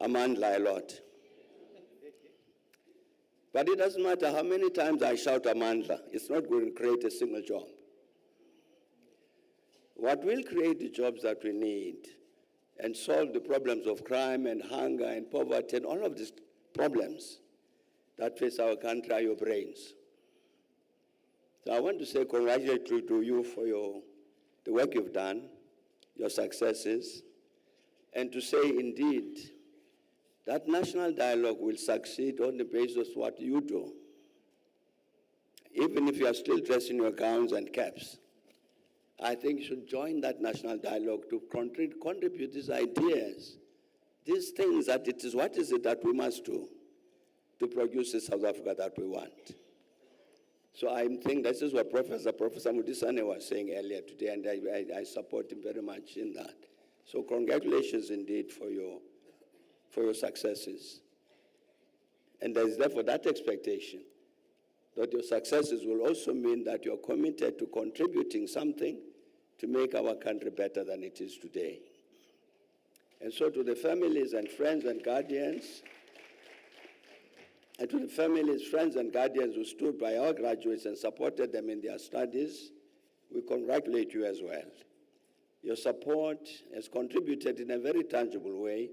Amandla a lot. But it doesn't matter how many times I shout Amandla. It's not going to create a single job. What will create the jobs that we need and solve the problems of crime and hunger and poverty and all of these problems that face our country are your brains. So I want to say congratulations to you for the work you've done, your successes, and to say indeed that national dialogue will succeed on the basis of what you do. Even if you are still dressed in your gowns and caps, I think you should join that national dialogue to contribute these ideas, these things that it is, what is it that we must do to produce the South Africa that we want. So I think this is what Professor Mudisane was saying earlier today, and I support him very much in that. So congratulations indeed for your successes. And there's therefore that expectation that your successes will also mean that you're committed to contributing something to make our country better than it is today. And so to the families and friends and guardians, and to the families, friends, and guardians who stood by our graduates and supported them in their studies, we congratulate you as well. Your support has contributed in a very tangible way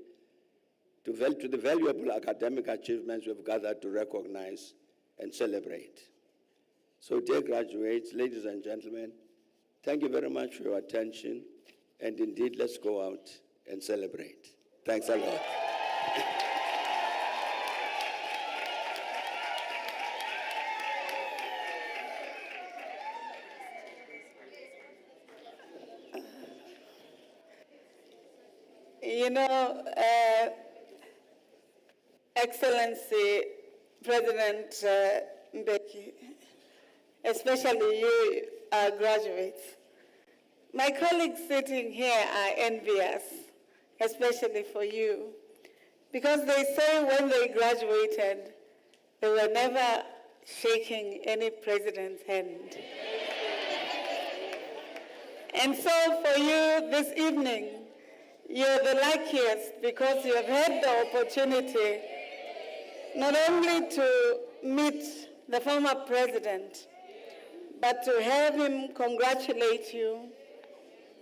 to the valuable academic achievements we've gathered to recognize and celebrate. So, dear graduates, ladies and gentlemen, thank you very much for your attention, and indeed, let's go out and celebrate. Thanks a lot. You know, Excellency President Mbeki, especially you graduates, my colleagues sitting here are envious, especially for you, because they say when they graduated, they were never shaking any president's hand. And so for you this evening, you're the luckiest because you have had the opportunity not only to meet the former president, but to have him congratulate you,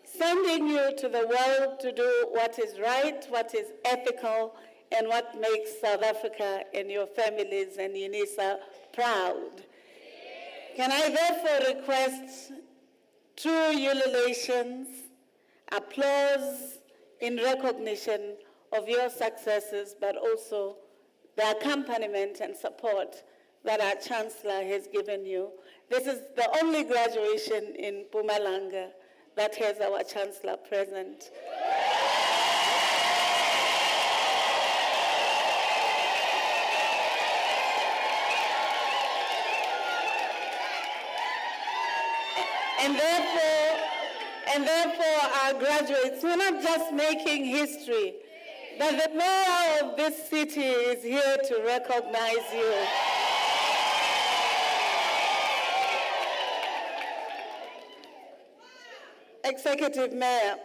sending you to the world to do what is right, what is ethical, and what makes South Africa and your families and UNISA proud. Can I therefore request true ululations, applause, in recognition of your successes, but also the accompaniment and support that our Chancellor has given you. This is the only graduation in Mpumalanga that has our Chancellor present. And therefore, our graduates, we're not just making history, but the mayor of this city is here to recognize you. Executive Mayor,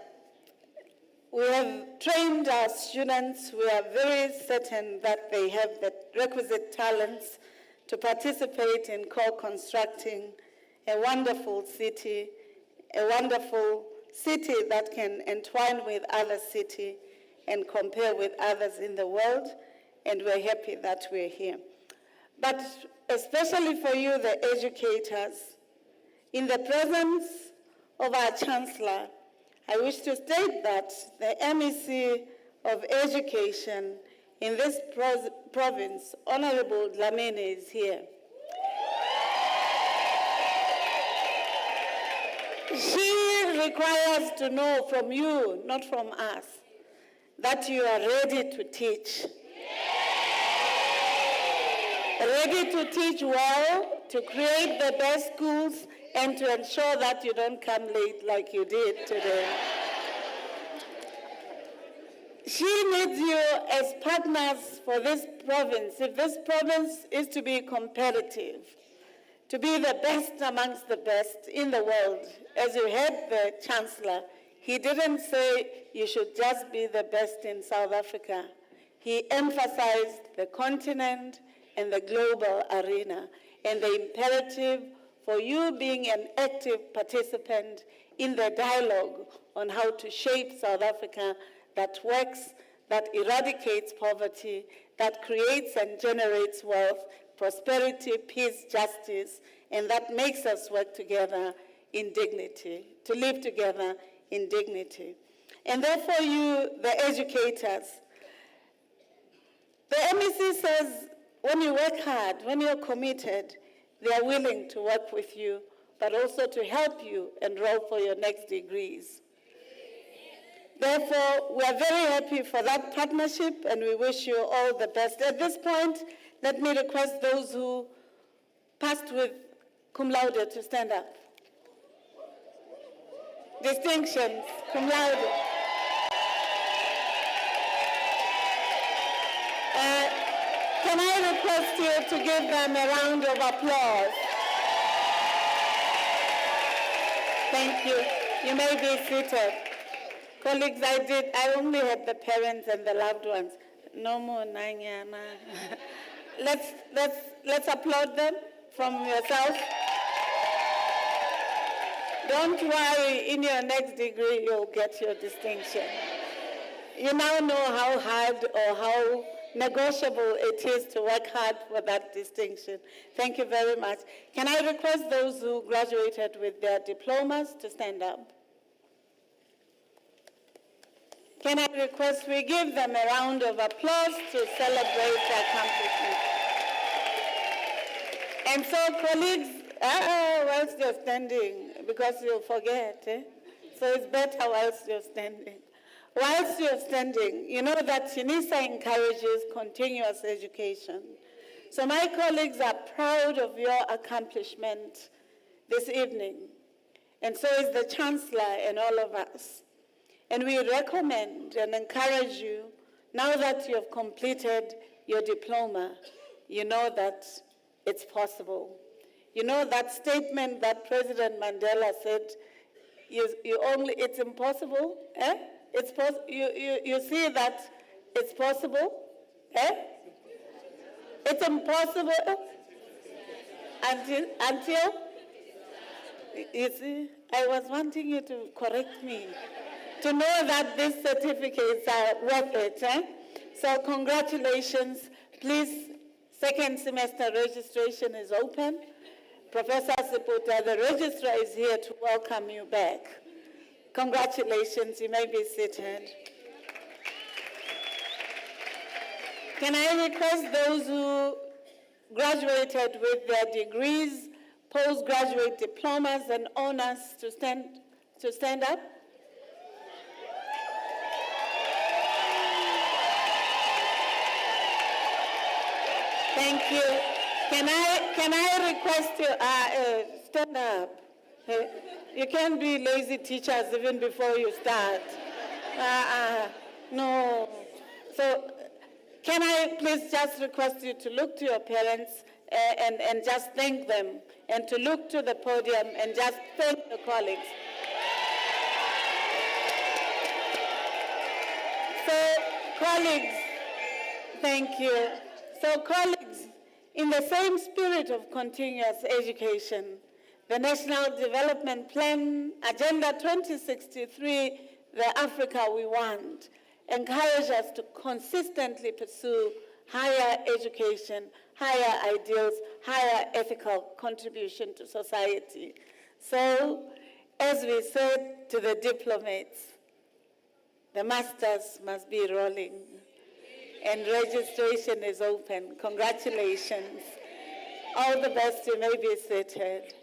we have trained our students. We are very certain that they have the requisite talents to participate in co-constructing a wonderful city a wonderful city that can entwine with other cities and compare with others in the world, and we're happy that we're here. But especially for you, the educators, in the presence of our Chancellor, I wish to state that the MEC of Education in this province, Honorable Dlamini, is here. She requires to know from you, not from us, that you are ready to teach. Ready to teach well, to create the best schools, and to ensure that you don't come late like you did today. She needs you as partners for this province. If this province is to be competitive, to be the best amongst the best in the world, as you heard the Chancellor, he didn't say you should just be the best in South Africa. He emphasized the continent and the global arena, and the imperative for you being an active participant in the dialogue on how to shape South Africa that works, that eradicates poverty, that creates and generates wealth, prosperity, peace, justice, and that makes us work together in dignity, to live together in dignity. And therefore you, the educators, the MEC says when you work hard, when you're committed, they are willing to work with you, but also to help you enroll for your next degrees. Therefore, we are very happy for that partnership, and we wish you all the best. At this point, let me request those who passed with cum laude to stand up. Distinctions, cum laude. Can I request you to give them a round of applause? Thank you. You may be seated. Colleagues, I only had the parents and the loved ones. No more nanyana. Let's applaud them from yourself. Don't worry, in your next degree, you'll get your distinction. You now know how hard or how negotiable it is to work hard for that distinction. Thank you very much. Can I request those who graduated with their diplomas to stand up? Can I request we give them a round of applause to celebrate their accomplishment? And so, colleagues, whilst you're standing, because you'll forget, so it's better whilst you're standing. Whilst you're standing, you know that UNISA encourages continuous education. So my colleagues are proud of your accomplishment this evening, and so is the Chancellor and all of us. And we recommend and encourage you, now that you have completed your diploma, you know that it's possible. You know that statement that President Mandela said, it's impossible, you see that it's possible, It's impossible until, you see, I was wanting you to correct me, to know that these certificates are worth it, So congratulations. Please, second semester registration is open. Professor Siputa, the registrar, is here to welcome you back. Congratulations, you may be seated. Can I request those who graduated with their degrees, postgraduate diplomas, and honors to stand up? Thank you. Can I request you stand up? You can't be lazy teachers even before you start. No. So can I please just request you to look to your parents and just thank them, and to look to the podium and just thank the colleagues. So colleagues, thank you. So colleagues, in the same spirit of continuous education, the National Development Plan, Agenda 2063, the Africa we want, encourage us to consistently pursue higher education, higher ideals, higher ethical contribution to society. So, as we said to the diplomats, the masters must be rolling, and registration is open. Congratulations. All the best. You may be seated.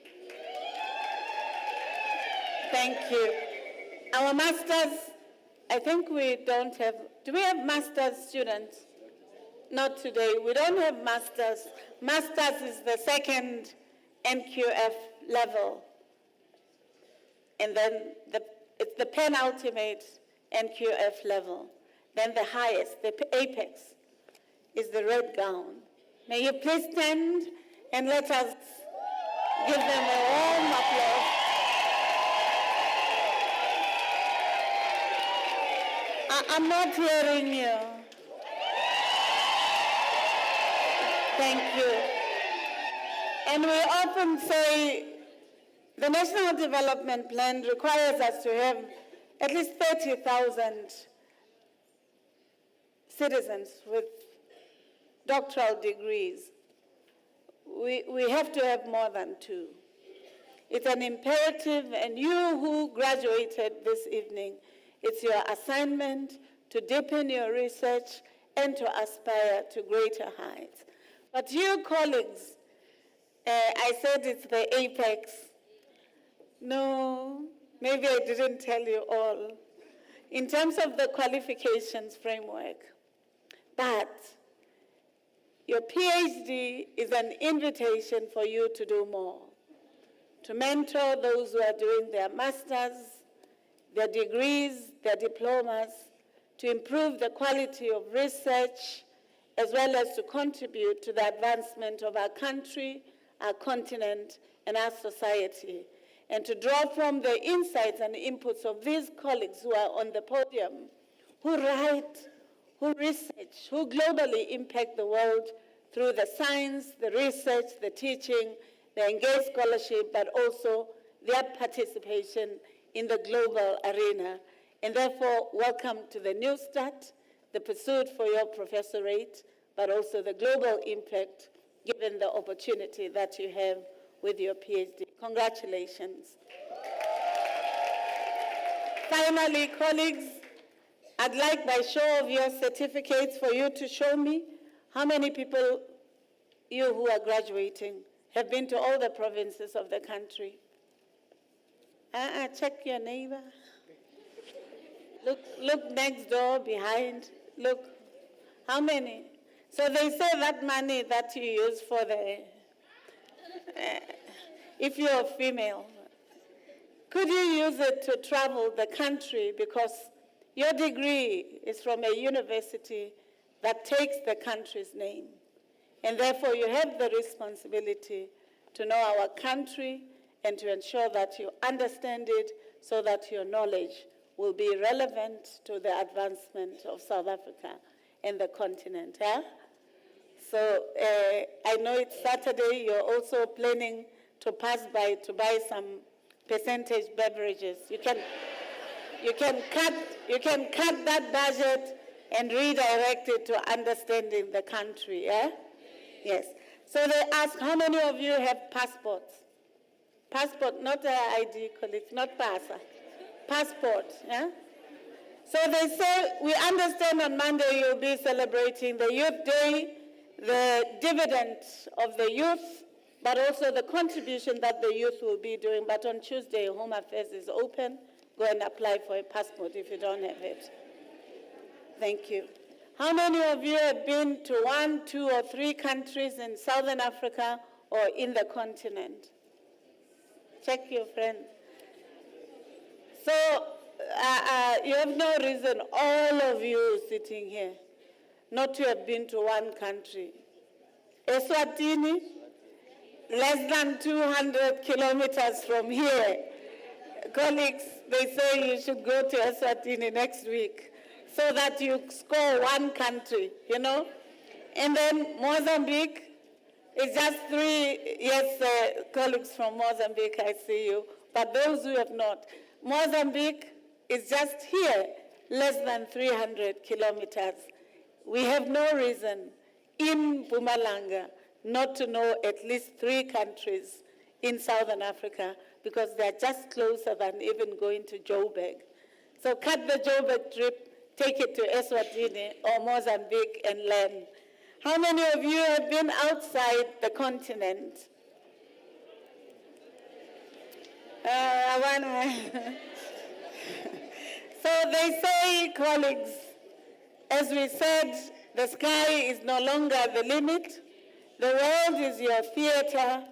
Thank you. Our masters, I think we don't have, do we have masters students? Not today. We don't have masters. Masters is the second NQF level. And then it's the penultimate NQF level. Then the highest, the apex, is the red gown. May you please stand and let us give them a warm applause. I'm not hearing you. Thank you. And we often say the National Development Plan requires us to have at least 30,000 citizens with doctoral degrees. We have to have more than 2. It's an imperative, and you who graduated this evening, it's your assignment to deepen your research and to aspire to greater heights. But you colleagues, I said it's the apex. No, maybe I didn't tell you all. In terms of the qualifications framework, but your PhD is an invitation for you to do more, to mentor those who are doing their masters, their degrees, their diplomas, to improve the quality of research, as well as to contribute to the advancement of our country, our continent, and our society, and to draw from the insights and inputs of these colleagues who are on the podium, who write, who research, who globally impact the world through the science, the research, the teaching, the engaged scholarship, but also their participation in the global arena. And therefore, welcome to the New Start, the pursuit for your professorate, but also the global impact given the opportunity that you have with your PhD. Congratulations. Finally, colleagues, I'd like, by show of your certificates, for you to show me how many people, you who are graduating, have been to all the provinces of the country. Check your neighbor. Look next door, behind. Look, how many? So they say that money that you use for the, if you're female, could you use it to travel the country, because your degree is from a university that takes the country's name. And therefore you have the responsibility to know our country and to ensure that you understand it so that your knowledge will be relevant to the advancement of South Africa and the continent. Eh? So I know it's Saturday, you're also planning to pass by to buy some percentage beverages. You can cut that budget and redirect it to understanding the country. Eh? Yes. So they ask, how many of you have passports? Passport, not ID, colleagues, not PASA. Passport. Yeah? So they say, we understand on Monday you'll be celebrating the Youth Day, the dividend of the youth, but also the contribution that the youth will be doing. But on Tuesday, Home Affairs is open. Go and apply for a passport if you don't have it. Thank you. How many of you have been to 1, 2, or 3 countries in Southern Africa or in the continent? Check your friends. So you have no reason, all of you sitting here, not to have been to one country. Eswatini, less than 200 kilometers from here. Colleagues, they say you should go to Eswatini next week so that you score one country, you know. And then Mozambique, It's just three, yes, colleagues from Mozambique, I see you, but those who have not. Mozambique is just here, less than 300 kilometers. We have no reason in Mpumalanga not to know at least 3 countries in Southern Africa because they're just closer than even going to Joburg. So cut the Joburg trip, take it to Eswatini or Mozambique and learn. How many of you have been outside the continent? So they say, colleagues, as we said, the sky is no longer the limit. The world is your theater.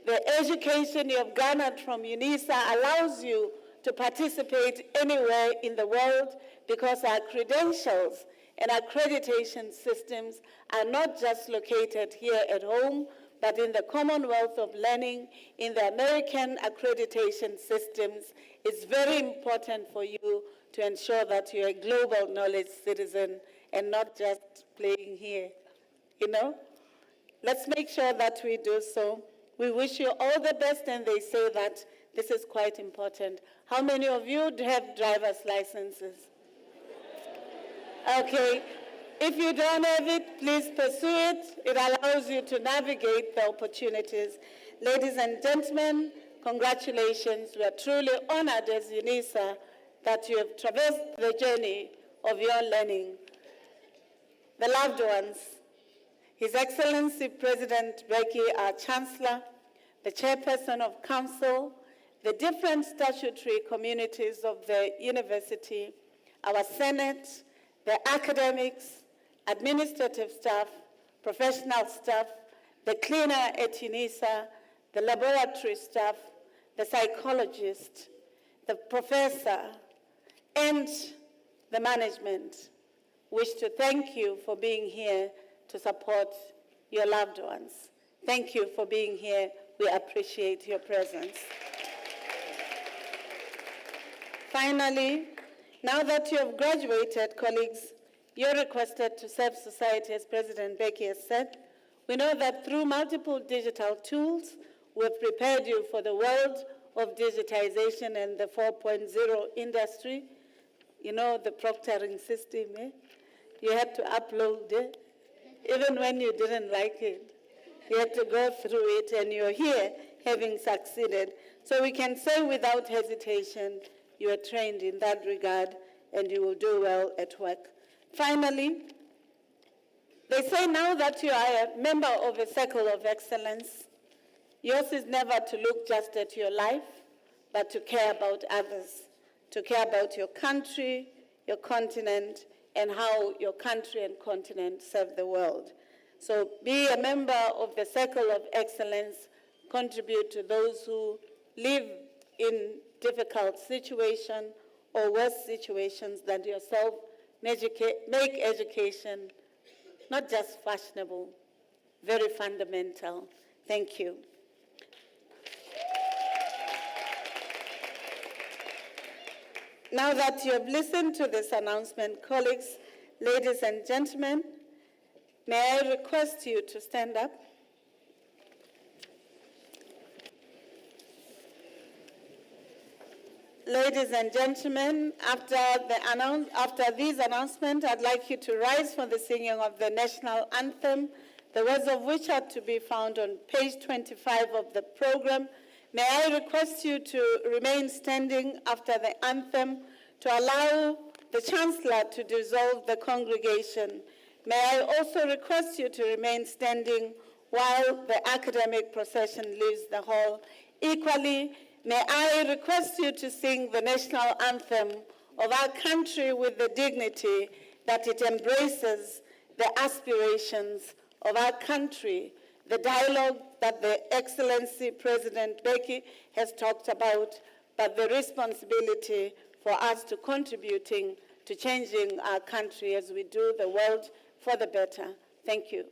The education you have garnered from UNISA allows you to participate anywhere in the world because our credentials and accreditation systems are not just located here at home, but in the Commonwealth of Learning, in the American accreditation systems. It's very important for you to ensure that you're a global knowledge citizen and not just playing here, you know? Let's make sure that we do so. We wish you all the best, and they say that this is quite important. How many of you have driver's licenses? Okay. If you don't have it, please pursue it. It allows you to navigate the opportunities. Ladies and gentlemen, congratulations. We are truly honored as UNISA that you have traversed the journey of your learning. The loved ones, His Excellency President Becky, our Chancellor, the Chairperson of Council, the different statutory communities of the university, our Senate, the academics, administrative staff, professional staff, the cleaner at UNISA, the laboratory staff, the psychologist, the professor, and the management. Wish to thank you for being here to support your loved ones. Thank you for being here. We appreciate your presence. Finally, now that you have graduated, colleagues, you're requested to serve society, as President Becky has said. We know that through multiple digital tools, we've prepared you for the world of digitization and the 4.0 industry. You know, the proctoring system, eh? You had to upload it, even when you didn't like it. You had to go through it, and you're here having succeeded. So we can say without hesitation, you are trained in that regard, and you will do well at work. Finally, they say now that you are a member of a circle of excellence, yours is never to look just at your life, but to care about others, to care about your country, your continent, and how your country and continent serve the world. So be a member of the circle of excellence, contribute to those who live in difficult situations or worse situations than yourself, make education not just fashionable, very fundamental. Thank you. Now that you have listened to this announcement, colleagues, ladies and gentlemen, may I request you to stand up? Ladies and gentlemen, after these announcements, I'd like you to rise for the singing of the national anthem, the words of which are to be found on page 25 of the program. May I request you to remain standing after the anthem to allow the Chancellor to dissolve the congregation. May I also request you to remain standing while the academic procession leaves the hall. Equally, may I request you to sing the national anthem of our country with the dignity that it embraces the aspirations of our country, the dialogue that the Excellency President Becky has talked about, but the responsibility for us to contributing to changing our country as we do the world for the better. Thank you.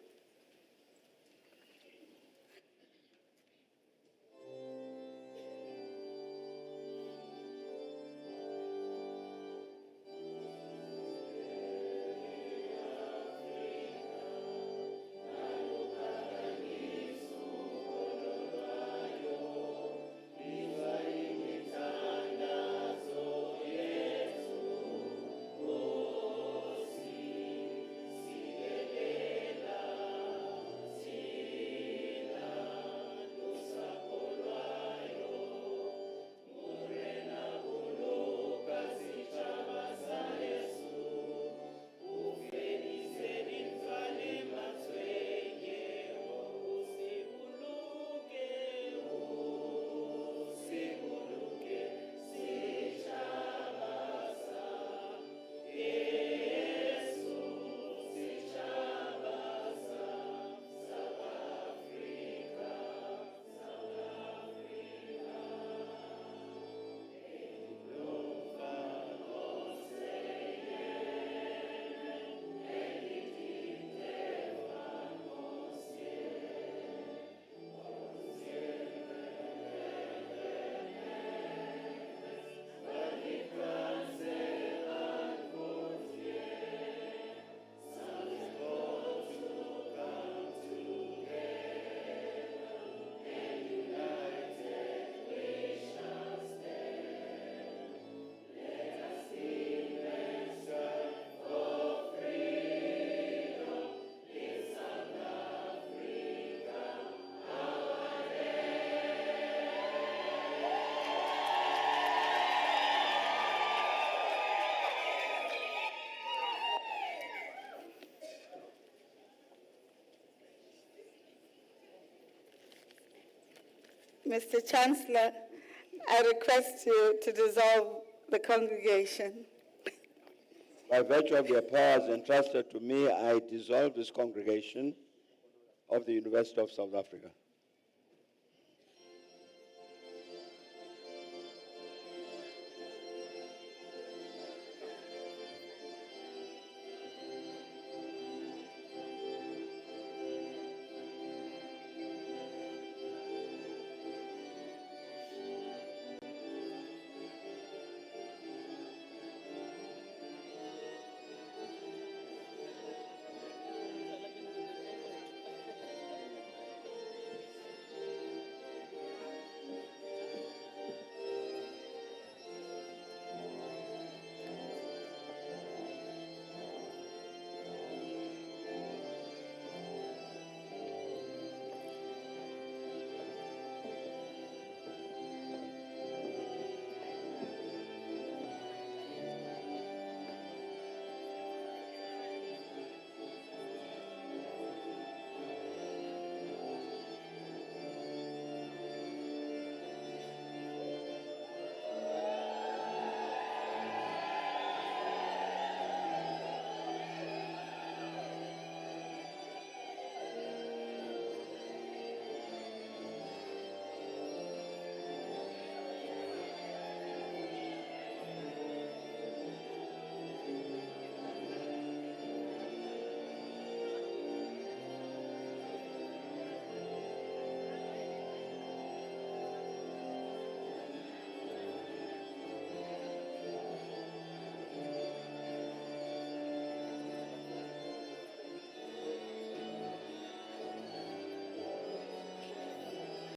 Mr. Chancellor, I request you to dissolve the congregation. By virtue of the powers entrusted to me, I dissolve this congregation of the University of South Africa.